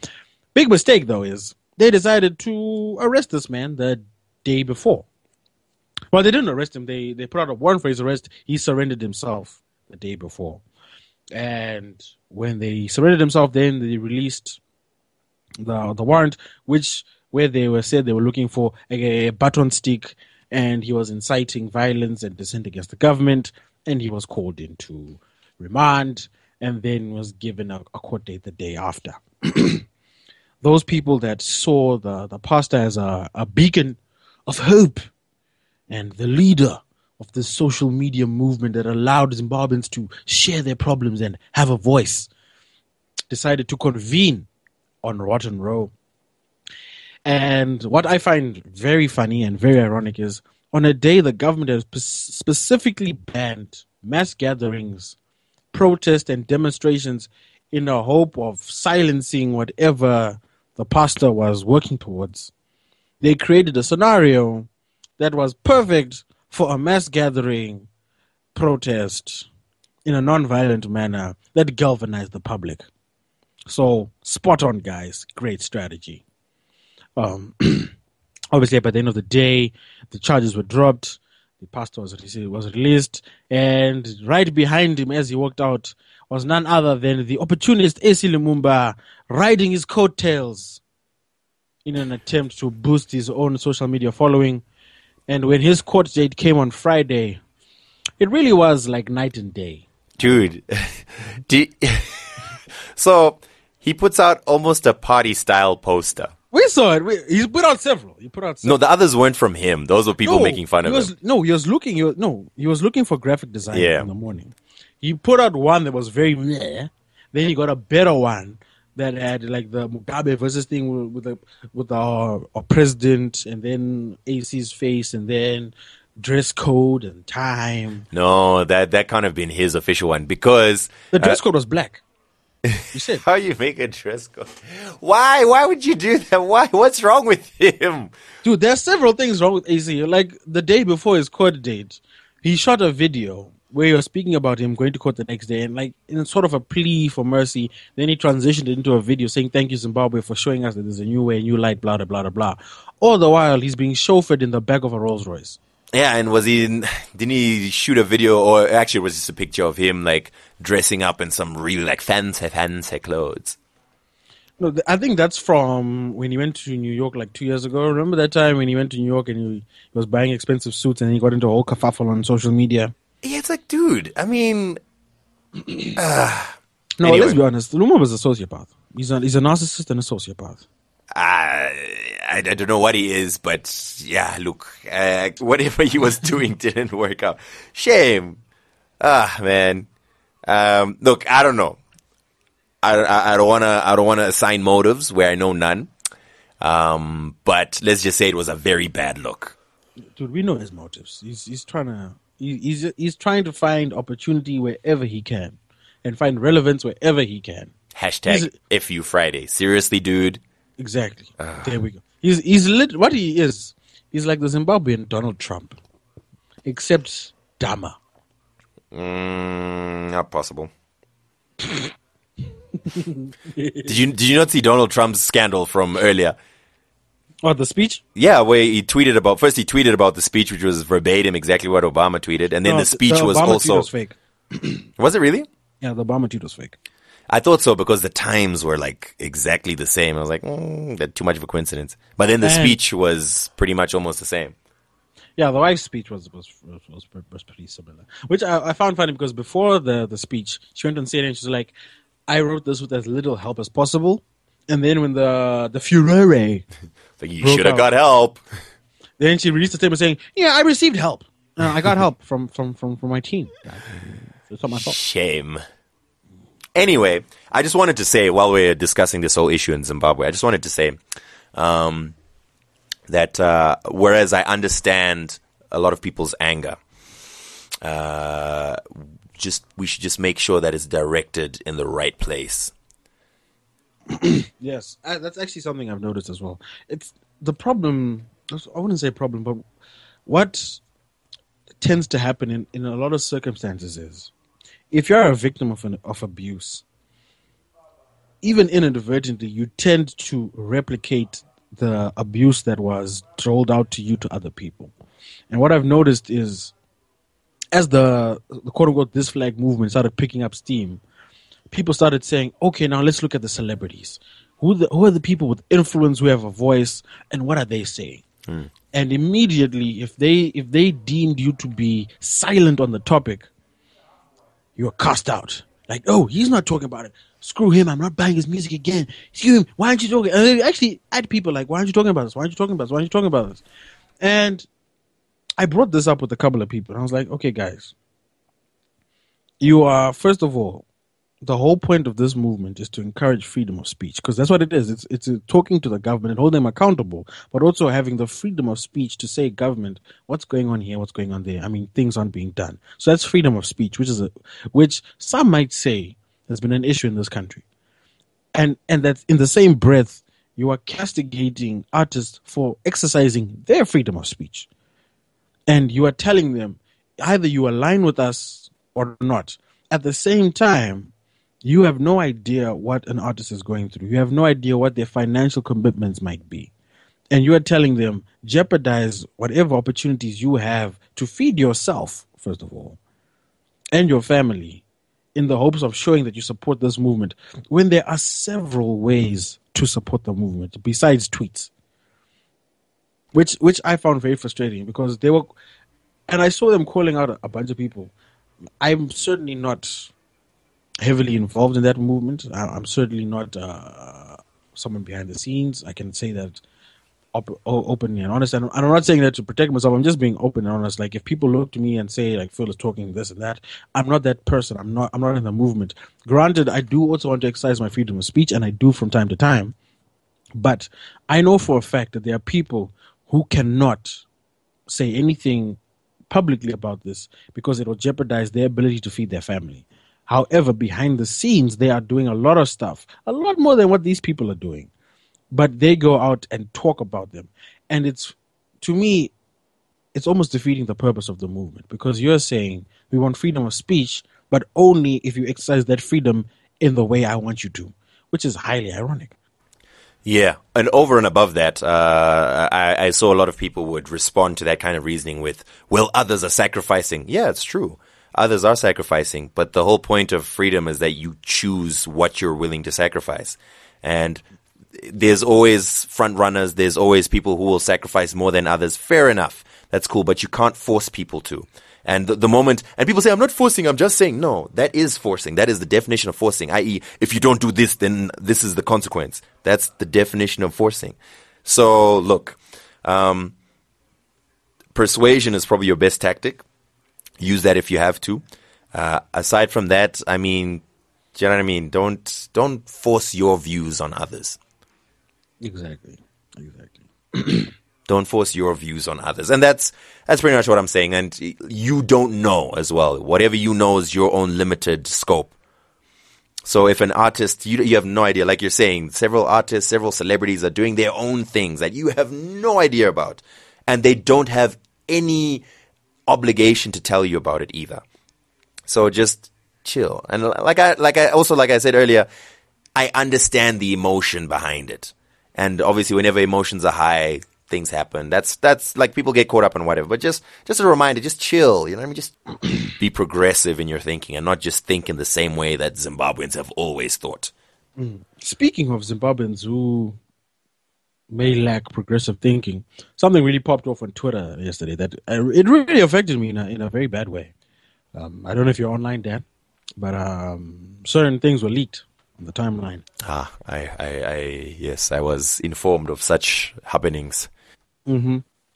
Big mistake though is they decided to arrest this man the day before. Well, they didn't arrest him. They put out a warrant for his arrest. He surrendered himself the day before. And when they surrendered himself, then they released the warrant, where they said they were looking for a baton stick, and he was inciting violence and dissent against the government, and he was called into remand and then was given a court date the day after. Those people that saw the pastor as a beacon of hope and the leader of the social media movement that allowed Zimbabweans to share their problems and have a voice decided to convene on Rotten Row. And what I find very funny and very ironic is on a day the government has specifically banned mass gatherings, protests, and demonstrations in the hope of silencing whatever the pastor was working towards. They created a scenario that was perfect for a mass gathering protest in a non-violent manner that galvanized the public. So, spot on, guys. Great strategy. Obviously, by the end of the day, the charges were dropped. The pastor was released. And right behind him as he walked out was none other than the opportunist AC Lumumba riding his coattails in an attempt to boost his own social media following. And when his court date came on Friday, it really was like night and day. Dude. So he puts out almost a party-style poster. We saw it. He put out several. No, the others weren't from him. Those were people making fun of him. No, he was looking for graphic design in the morning. He put out one that was very meh. Then he got a better one that had like the Mugabe versus thing with our president, and then AC's face, and then dress code and time. No, that can't have been his official one, because the dress code was black. You said how you make a dress code? Why would you do that? Why? What's wrong with him? Dude, there are several things wrong with AC. Like the day before his court date, he shot a video where he was speaking about him going to court the next day, and like in sort of a plea for mercy. Then he transitioned it into a video saying, "Thank you, Zimbabwe, for showing us that there's a new way, a new light, blah, blah, blah, blah." All the while, he's being chauffeured in the back of a Rolls Royce. Yeah, and didn't he shoot a video, or actually it was just a picture of him like dressing up in some really like fancy clothes? No, I think that's from when he went to New York like 2 years ago. Remember that time when he went to New York and he was buying expensive suits and he got into a whole kerfuffle on social media? Yeah, it's like, dude, I mean... No, anyway. Let's be honest. Lumumba's a sociopath. He's a narcissist and a sociopath. I don't know what he is, but yeah, look, whatever he was doing didn't work out. Shame. Man. Look, I don't know. I don't wanna assign motives where I know none. But let's just say it was a very bad look. Dude, we know his motives. He's trying to find opportunity wherever he can and find relevance wherever he can. Hashtag FU Friday. Seriously, dude. Exactly. There we go. He's what he is. He's like the Zimbabwean Donald Trump, except dumber. Not possible. Did you not see Donald Trump's scandal from earlier? Oh, the speech? Yeah, where he tweeted about the speech, which was verbatim exactly what Obama tweeted, and then the speech was Obama also tweet was fake. Was it really? Yeah, the Obama tweet was fake. I thought so because the times were like exactly the same. I was like, that's too much of a coincidence. But then the speech was pretty much almost the same. Yeah, the wife's speech was pretty similar, which I found funny because before the speech, she went on CNN and she's like, "I wrote this with as little help as possible," and then when the furore, Like you broke should have out. got help. then she released a statement saying, "Yeah, I received help. I got help from my team. It's not my fault." Shame. Anyway, I just wanted to say, while we're discussing this whole issue in Zimbabwe, I just wanted to say that whereas I understand a lot of people's anger, we should just make sure that it's directed in the right place. Yes, that's actually something I've noticed as well. It's the problem. I wouldn't say problem, but what tends to happen in a lot of circumstances is, if you're a victim of abuse, even inadvertently, you tend to replicate the abuse that was doled out to you to other people. And what I've noticed is, as the quote unquote this flag movement started picking up steam, people started saying, "Okay, now let's look at the celebrities. Who are the people with influence who have a voice, and what are they saying?" And immediately, if they deemed you to be silent on the topic, you are cast out. Like, "Oh, he's not talking about it. Screw him. I'm not buying his music again. Screw him. Why aren't you talking?" And they actually add people like, "Why aren't you talking about this? Why aren't you talking about this? Why aren't you talking about this?" And I brought this up with a couple of people. And I was like, "Okay, guys, you are, first of all, the whole point of this movement is to encourage freedom of speech, because that's what it is. It's talking to the government and holding them accountable, but also having the freedom of speech to say, government, what's going on here, what's going on there. I mean, things aren't being done." So that's freedom of speech, which some might say has been an issue in this country. And that in the same breath, you are castigating artists for exercising their freedom of speech. And you are telling them either you align with us or not. At the same time, you have no idea what an artist is going through. You have no idea what their financial commitments might be. And you are telling them, jeopardize whatever opportunities you have to feed yourself, first of all, and your family, in the hopes of showing that you support this movement, when there are several ways to support the movement besides tweets. Which I found very frustrating, because they were, and I saw them calling out a bunch of people. I'm certainly not heavily involved in that movement. I'm certainly not someone behind the scenes. I can say that openly and honest. And I'm not saying that to protect myself. I'm just being open and honest. Like, if people look to me and say, like, Phil is talking this and that, I'm not that person. I'm not in the movement. Granted, I do also want to exercise my freedom of speech, and I do from time to time. But I know for a fact that there are people who cannot say anything publicly about this because it will jeopardize their ability to feed their family. However, behind the scenes, they are doing a lot of stuff, a lot more than what these people are doing. But they go out and talk about them. And it's, to me, it's almost defeating the purpose of the movement, because you're saying we want freedom of speech, but only if you exercise that freedom in the way I want you to, which is highly ironic. Yeah, and over and above that, I saw a lot of people would respond to that kind of reasoning with, well, others are sacrificing. Yeah, it's true. Others are sacrificing, but the whole point of freedom is that you choose what you're willing to sacrifice. And there's always front runners, there's always people who will sacrifice more than others. Fair enough. That's cool, but you can't force people to. And the moment, and people say, I'm not forcing, I'm just saying, no, that is forcing. That is the definition of forcing, i.e., if you don't do this, then this is the consequence. That's the definition of forcing. So, look, persuasion is probably your best tactic. Use that if you have to. Aside from that, I mean, do you know what I mean? Don't force your views on others. Exactly. Don't force your views on others. And that's pretty much what I'm saying. And you don't know as well. Whatever you know is your own limited scope. So if an artist, you have no idea, like you're saying, several artists, several celebrities are doing their own things that you have no idea about. And they don't have any obligation to tell you about it either. So just chill. And like I said earlier, I understand the emotion behind it. And obviously whenever emotions are high, things happen. That's like, people get caught up in whatever. But just a reminder, just chill. You know what I mean? Just be progressive in your thinking and not just think in the same way that Zimbabweans have always thought. Speaking of Zimbabweans who may lack progressive thinking. Something really popped off on Twitter yesterday that it really affected me in a very bad way. I don't know if you're online, Dan, but certain things were leaked on the timeline. Yes, I was informed of such happenings.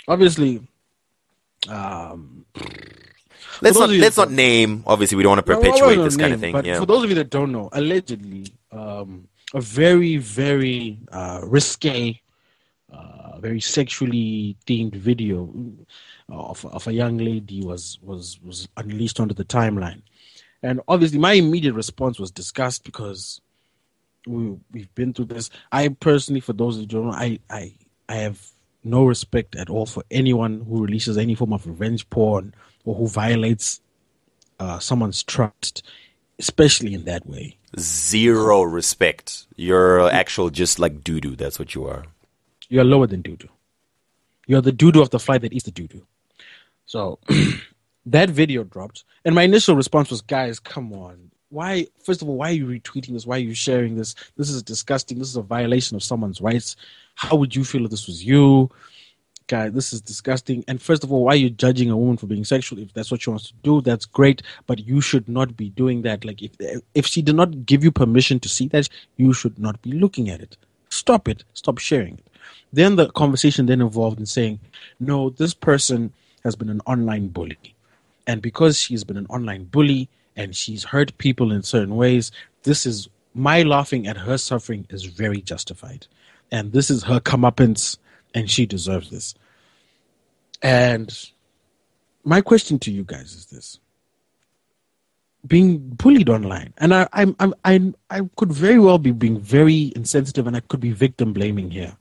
Obviously, Let's not name. Obviously, we don't want to perpetuate this kind of thing. But Yeah. for those of you that don't know, allegedly, a very, very risque, very sexually themed video of a young lady was unleashed onto the timeline, and obviously, my immediate response was disgust because we've been through this. I personally, for those who don't know, I have no respect at all for anyone who releases any form of revenge porn or who violates someone's trust, especially in that way. Zero respect. You're actual just like doo-doo. That's what you are. You're lower than doo-doo. You're the doo-doo of the fly that eats the doo-doo. So that video dropped, and my initial response was, guys, come on. Why, first of all, why are you retweeting this? Why are you sharing this? This is disgusting. This is a violation of someone's rights. How would you feel if this was you? Guy, this is disgusting. And first of all, why are you judging a woman for being sexual? If that's what she wants to do, that's great. But you should not be doing that. Like, if she did not give you permission to see that, you should not be looking at it. Stop it. Stop sharing it. Then the conversation then evolved in saying, no, this person has been an online bully. And because she's been an online bully and she's hurt people in certain ways, this is my laughing at her suffering is very justified. And this is her comeuppance, and she deserves this. And my question to you guys is this: being bullied online, and I could very well be being very insensitive, and I could be victim blaming here.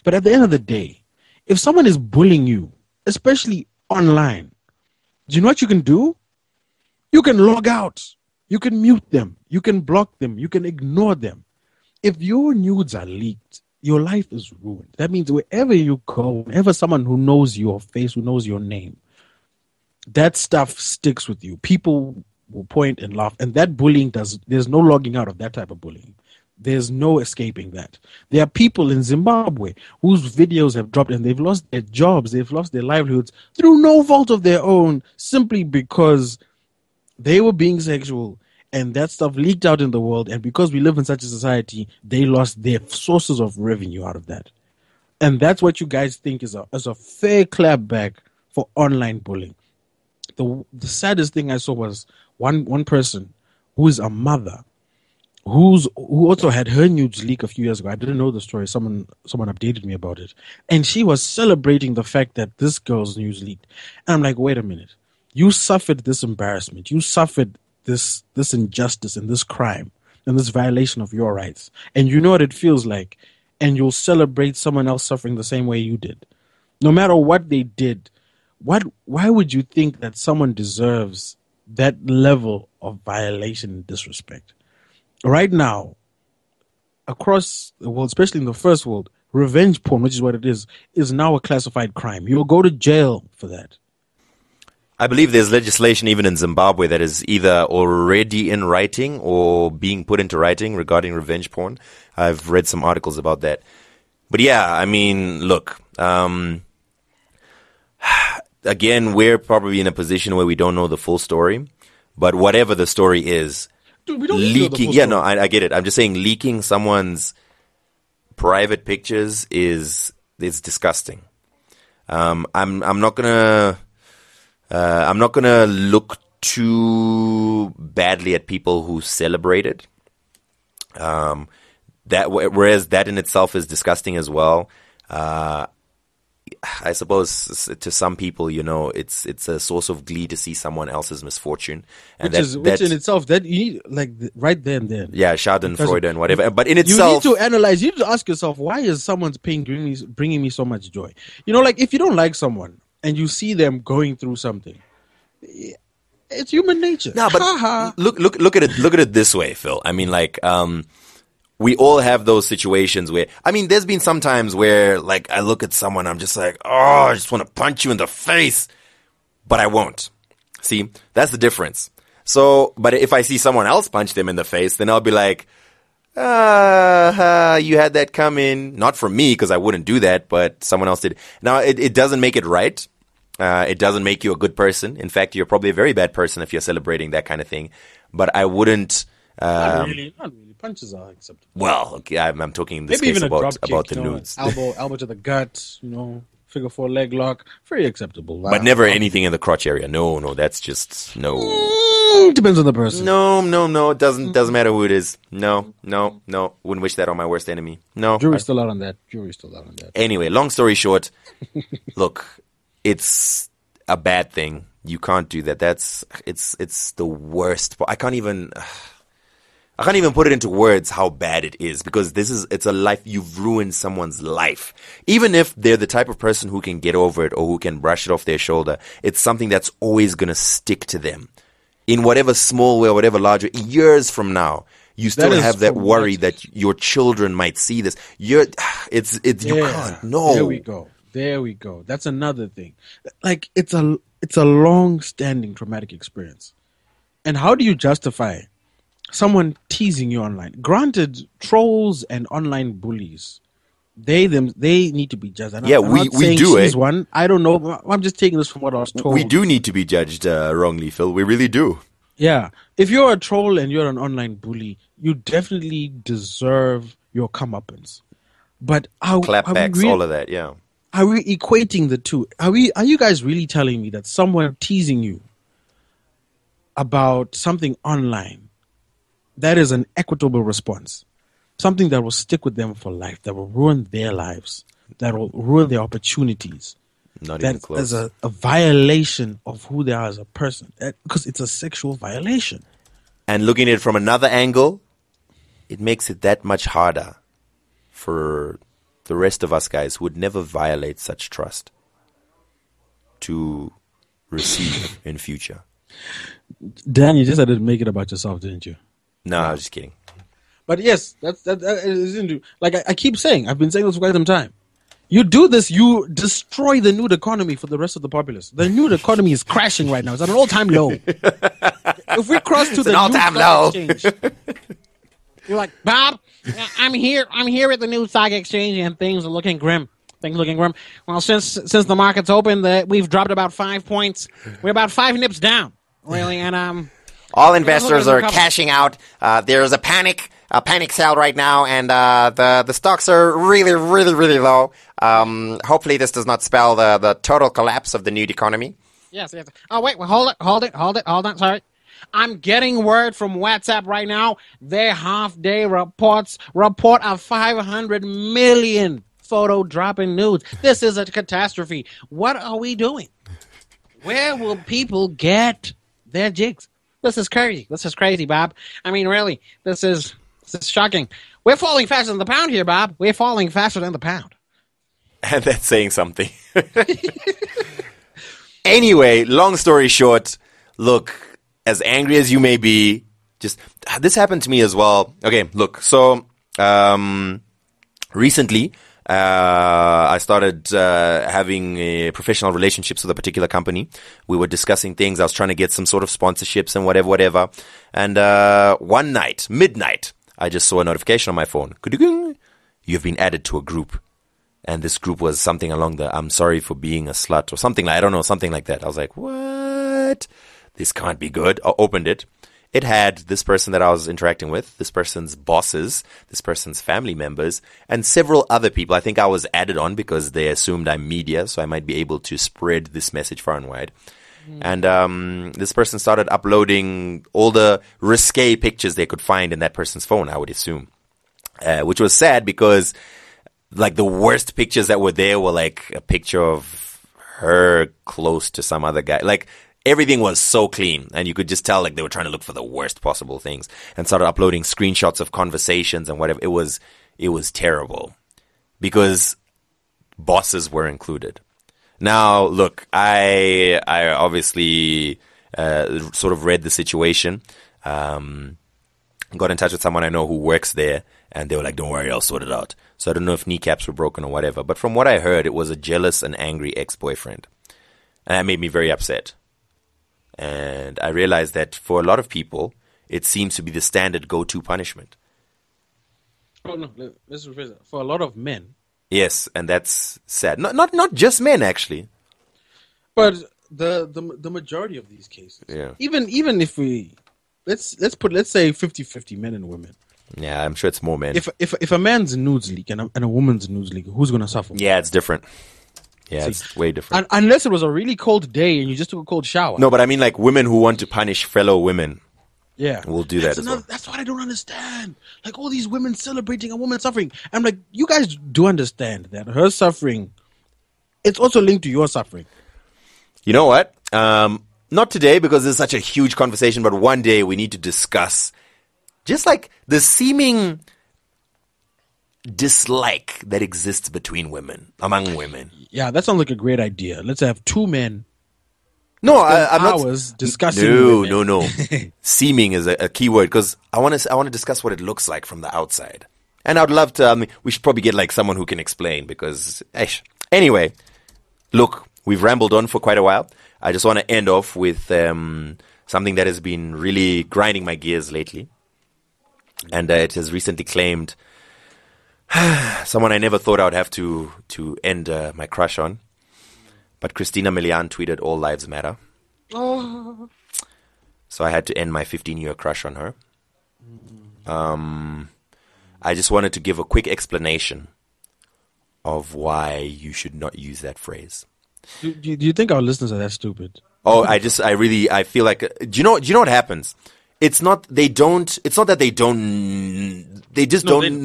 But at the end of the day, if someone is bullying you, especially online, do you know what you can do? You can log out. You can mute them. You can block them. You can ignore them. If your nudes are leaked, your life is ruined. That means wherever you go, whenever someone who knows your face, who knows your name, that stuff sticks with you. People will point and laugh. And that bullying there's no logging out of that type of bullying. There's no escaping that. There are people in Zimbabwe whose videos have dropped and they've lost their jobs, they've lost their livelihoods through no fault of their own, simply because they were being sexual. And that stuff leaked out in the world. And because we live in such a society, they lost their sources of revenue out of that. And that's what you guys think is a fair clapback for online bullying. The saddest thing I saw was one person who is a mother who also had her nudes leak a few years ago. I didn't know the story. Someone updated me about it. And she was celebrating the fact that this girl's news leaked. And I'm like, wait a minute. You suffered this embarrassment. You suffered this injustice and this crime and this violation of your rights, and you know what it feels like, and you'll celebrate someone else suffering the same way you did, no matter what they did. Why would you think that someone deserves that level of violation and disrespect? Right now, across the world, especially in the first world, revenge porn, which is what it is now a classified crime. You'll go to jail for that. I believe there's legislation even in Zimbabwe that is either already in writing or being put into writing regarding revenge porn. I've read some articles about that. But yeah, I mean, look, again, we're probably in a position where we don't know the full story. But whatever the story is, dude, we don't need to know the full yeah, story. no, I get it. I'm just saying leaking someone's private pictures is disgusting. I'm not gonna look too badly at people who celebrate it. Whereas that in itself is disgusting as well. I suppose to some people, you know, it's a source of glee to see someone else's misfortune, and which in itself, that you need, like, right there and then. Yeah, Schadenfreude and whatever. But in You itself, need to analyze. You need to ask yourself, why is someone's pain bringing me so much joy? You know, like, if you don't like someone and you see them going through something, it's human nature. no, but look at it this way, Phil. I mean, like, we all have those situations where, I mean, there's been some times where, like, I look at someone, I'm just like, oh, I just want to punch you in the face, but I won't. See, that's the difference. So, but if I see someone else punch them in the face, then I'll be like, You had that coming. Not from me, because I wouldn't do that, but someone else did. Now, it doesn't make it right. It doesn't make you a good person. In fact, you're probably a very bad person if you're celebrating that kind of thing. But I wouldn't. Not really. Punches are acceptable. Well, okay, I'm talking in this Maybe case even a drop about kick, the nudes. elbow to the gut, figure four leg lock, very acceptable. But never anything in the crotch area. No, that's just no. Depends on the person. No. It doesn't matter who it is. No. Wouldn't wish that on my worst enemy. No. Jury's still out on that. Anyway, long story short, look, it's a bad thing. You can't do that. It's the worst. I can't even put it into words how bad it is, because it's a life. You've ruined someone's life. Even if they're the type of person who can get over it or who can brush it off their shoulder, it's something that's always going to stick to them. In whatever small way or whatever large way, years from now, you still have that worry that your children might see this. You can't. No. There we go. That's another thing. Like, it's a long-standing traumatic experience. And how do you justify someone teasing you online? Granted, trolls and online bullies, they need to be judged. I'm we do. She's one. I don't know. I'm just taking this from what I was told. We do need to be judged wrongly, Phil. We really do. Yeah. If you're a troll and you're an online bully, you definitely deserve your comeuppance. But clapbacks, all of that, yeah. Are we equating the two? Are you guys really telling me that someone teasing you about something online, that is an equitable response? Something that will stick with them for life, that will ruin their lives, that will ruin their opportunities. Not even close. That's a violation of who they are as a person, because it's a sexual violation. And looking at it from another angle, it makes it that much harder for the rest of us guys who would never violate such trust to receive in future. Dan, you just had to make it about yourself, didn't you? No, I was just kidding. But yes, like I keep saying, I've been saying this for quite some time. You do this, you destroy the nude economy for the rest of the populace. The nude economy is crashing right now. It's at an all-time low. If we cross to the all-time low exchange, You're like, Bob, I'm here at the new stock exchange, and things are looking grim. Well, since the market's open, we've dropped about 5 points. We're about 5 nips down, really, and all investors are cashing out. There's a panic sale right now, and the stocks are really, really, really low. Hopefully, this does not spell the total collapse of the nude economy. Yes. Oh wait, hold on. Sorry. I'm getting word from WhatsApp right now. Their half-day report a 500 million photo dropping nudes. This is a catastrophe. What are we doing? Where will people get their jigs? This is crazy, Bob. I mean, really, this is shocking. We're falling faster than the pound here, Bob. We're falling faster than the pound. And that's saying something. Anyway, long story short, look, as angry as you may be, this happened to me as well. Okay, look, so recently I started having professional relationships with a particular company. We were discussing things. I was trying to get some sort of sponsorships and whatever. And one night, midnight, I just saw a notification on my phone. You've been added to a group. And this group was something along the "I'm sorry for being a slut" or something like, I don't know, something like that. I was like, what? This can't be good. I opened it. It had this person that I was interacting with, this person's bosses, this person's family members, and several other people. I think I was added on because they assumed I'm media, so I might be able to spread this message far and wide. And this person started uploading all the risque pictures they could find in that person's phone, I would assume. Which was sad because, like, the worst pictures that were there were like a picture of her close to some other guy. Like, everything was so clean, and you could just tell like they were trying to look for the worst possible things, and started uploading screenshots of conversations and whatever. It was terrible because bosses were included. Now, look, I obviously sort of read the situation, got in touch with someone I know who works there, and they were like, "Don't worry, I'll sort it out." So I don't know if kneecaps were broken or whatever, but from what I heard, it was a jealous and angry ex-boyfriend, and that made me very upset. And I realized that for a lot of people, it seems to be the standard go-to punishment. Oh no, let's rephrase that. For a lot of men, Yes, and that's sad. Not just men, actually. but the majority of these cases, Yeah. even if we let's say 50-50 men and women. Yeah, I'm sure it's more men. If a man's nudes leak and a woman's nudes leak, who's gonna suffer? Yeah, it's different. Yeah, See, it's way different. Unless it was a really cold day and you just took a cold shower. No, but I mean like women who want to punish fellow women Yeah, will do that as well. That's what I don't understand. Like all these women celebrating a woman suffering. I'm like, you guys do understand that her suffering, it's also linked to your suffering. You know what? Not today because it's such a huge conversation, but one day we need to discuss just like the seeming dislike that exists between women, among women. Yeah, that sounds like a great idea. Let's have two men. No, I'm not. Hours discussing. No. Seeming is a key word because I want to discuss what it looks like from the outside, and I'd love to. We should probably get like someone who can explain because. Anyway, look, we've rambled on for quite a while. I just want to end off with something that has been really grinding my gears lately, and it has recently claimed someone I never thought I would have to end my crush on. But Christina Milian tweeted, "All lives matter." Oh. So I had to end my 15-year crush on her. I just wanted to give a quick explanation of why you should not use that phrase. Do you think our listeners are that stupid? Oh, I feel like, do you know what happens? It's not that they don't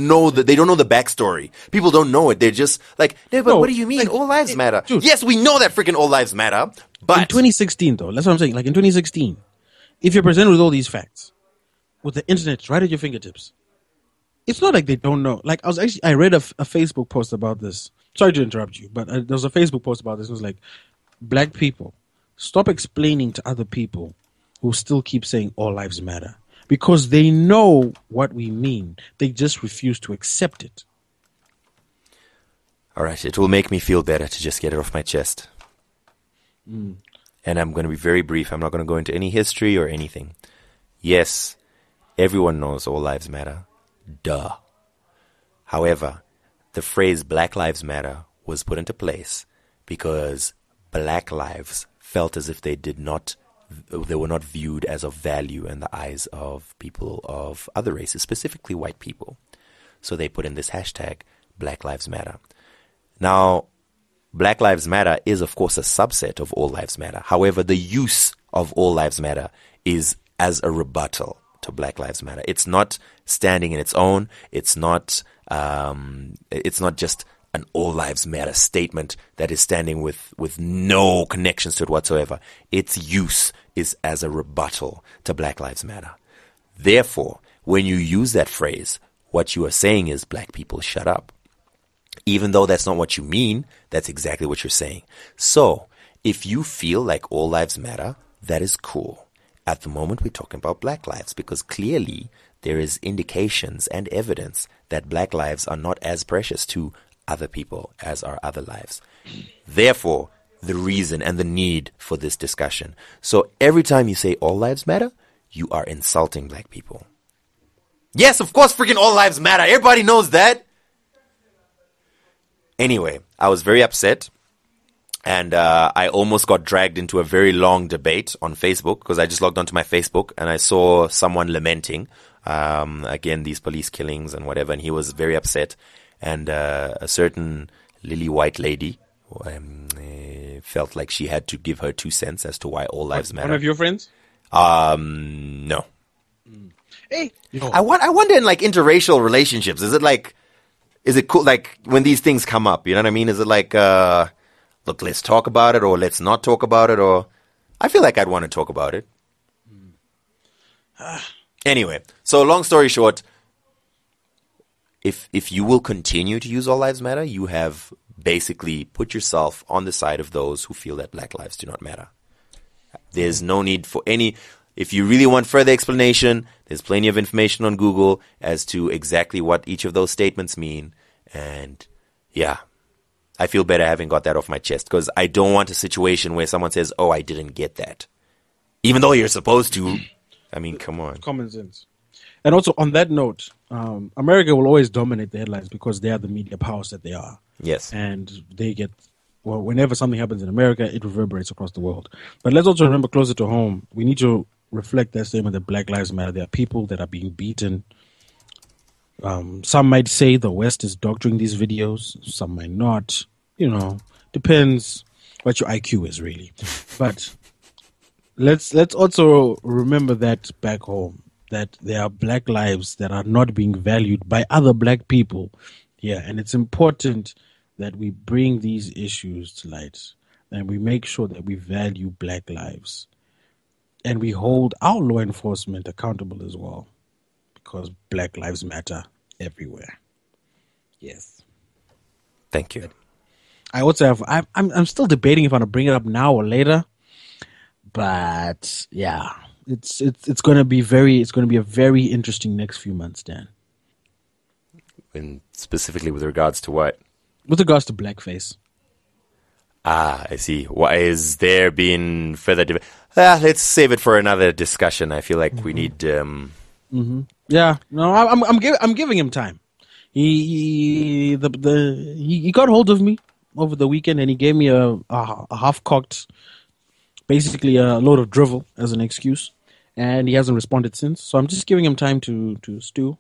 know the backstory. People don't know it. They're just like, no, but what do you mean? Like, all lives matter. dude. Yes, we know that freaking all lives matter, but In 2016, though, that's what I'm saying. Like in 2016, if you're presented with all these facts, with the internet right at your fingertips, it's not like they don't know. Like I read a Facebook post about this. Sorry to interrupt you, but there was a Facebook post about this. It was like, black people, stop explaining to other people who still keep saying all lives matter because they know what we mean. They just refuse to accept it. all right, it will make me feel better to just get it off my chest. And I'm going to be very brief. I'm not going to go into any history or anything. Yes, everyone knows all lives matter. Duh. However, the phrase Black Lives Matter was put into place because black lives felt as if they were not viewed as of value in the eyes of people of other races, specifically white people. So they put in this hashtag, Black Lives Matter. Now, Black Lives Matter is, of course, a subset of All Lives Matter. However, the use of All Lives Matter is as a rebuttal to Black Lives Matter. It's not standing in its own. It's not just an All Lives Matter statement that is standing with no connections to it whatsoever. Its use is as a rebuttal to Black Lives Matter. Therefore, when you use that phrase, what you are saying is black people shut up. Even though that's not what you mean, that's exactly what you're saying. So, if you feel like all lives matter, that is cool. At the moment, we're talking about black lives because clearly there is indications and evidence that black lives are not as precious to other people as are other lives. Therefore, the reason and the need for this discussion. So every time you say all lives matter, you are insulting black people. Yes, of course, freaking all lives matter. Everybody knows that. Anyway, I was very upset. And I almost got dragged into a very long debate on Facebook because I just logged onto my Facebook and I saw someone lamenting, again, these police killings and whatever. And he was very upset. And a certain lily white lady felt like she had to give her 2 cents as to why all lives matter. One of your friends? No. Hey, I wonder in like interracial relationships, is it cool? Like when these things come up, you know what I mean? Is it like, look, let's talk about it or let's not talk about it? Or I feel like I'd want to talk about it. Anyway, so long story short, if you will continue to use all lives matter, you have basically put yourself on the side of those who feel that black lives do not matter. There's no need for any. If you really want further explanation, there's plenty of information on Google as to exactly what each of those statements mean. And yeah, I feel better having got that off my chest because I don't want a situation where someone says, oh, I didn't get that. Even though you're supposed to. I mean, come on. Common sense. And also on that note, America will always dominate the headlines because they are the media powers that they are. Yes. And they get, well, whenever something happens in America, it reverberates across the world. But let's also remember closer to home, we need to reflect that statement that Black Lives Matter. There are people that are being beaten. Some might say the West is doctoring these videos. Some might not. Depends what your IQ is, really. But let's also remember that back home, that there are black lives that are not being valued by other black people. Yeah, and it's important that we bring these issues to light and we make sure that we value black lives and we hold our law enforcement accountable as well, because black lives matter everywhere. Yes. Thank you. I also have. I'm still debating if I'm gonna bring it up now or later, but yeah, it's gonna be a very interesting next few months, Dan. And specifically with regards to what? With regards to blackface. Ah, I see. Why is there being further debate? Let's save it for another discussion. I feel like we need. Yeah, no, I'm giving him time. He got hold of me over the weekend and he gave me a half-cocked, basically a load of drivel as an excuse, and he hasn't responded since. So I'm just giving him time to stew,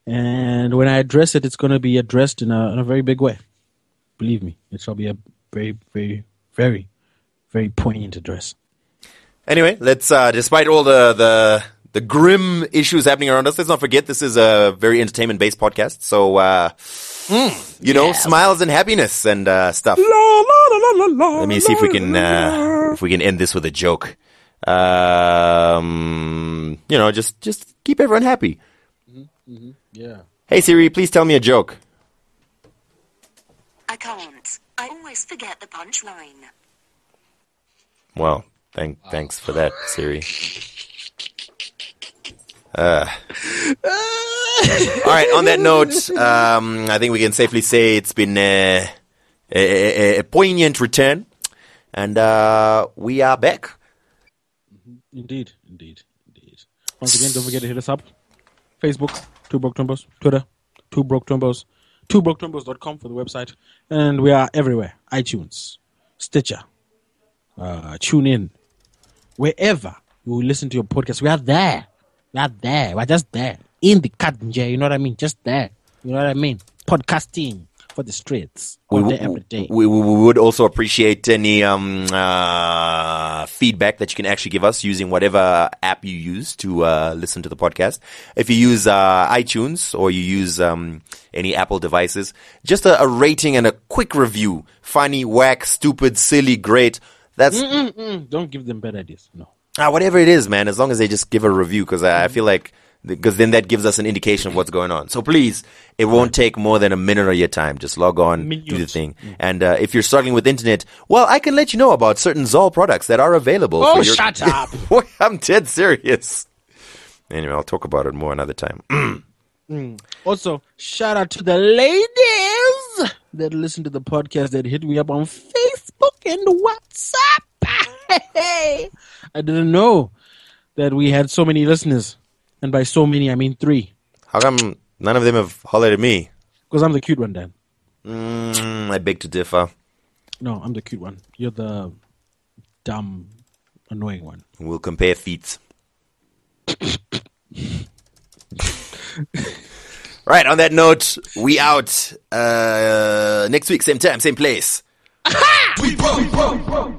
and when I address it, it's going to be addressed in a very big way. Believe me, it shall be a very, very, very, very poignant address. Anyway, let's despite all the grim issues happening around us, let's not forget this is a very entertainment-based podcast. So, smiles and happiness and stuff. Let me see if we can end this with a joke. Just keep everyone happy. Yeah. Hey Siri, please tell me a joke. I can't. I always forget the punchline. Well, thanks for that, Siri. All right. On that note, I think we can safely say it's been a poignant return, and we are back. Indeed. Once again, don't forget to hit us up. Facebook, Two Broke Twimbos. Twitter, Two Broke Twimbos. TwoBrokeTwimbos.com for the website, and we are everywhere: iTunes, Stitcher, TuneIn, wherever you listen to your podcast. We are there. We're just there. In the cut, you know what I mean? Just there. You know what I mean? Podcasting for the streets. All day, every day. We would also appreciate any feedback that you can actually give us using whatever app you use to listen to the podcast. If you use iTunes or you use any Apple devices, just a rating and a quick review. Funny, whack, stupid, silly, great. That's Don't give them bad ideas. No. Whatever it is, man, as long as they just give a review, because I feel like, because then that gives us an indication of what's going on. So please, it won't take more than a minute of your time. Just log on, do the thing. And if you're struggling with internet, well, I can let you know about certain Zoll products that are available. Oh, shut up. I'm dead serious. Anyway, I'll talk about it more another time. Also, shout out to the ladies that listen to the podcast that hit me up on Facebook and WhatsApp. Hey, I didn't know that we had so many listeners. And by so many, I mean 3. How come none of them have hollered at me? Because I'm the cute one, Dan. I beg to differ. No, I'm the cute one. You're the dumb, annoying one. We'll compare feats. Right, on that note, we out. Next week, same time, same place. We broke.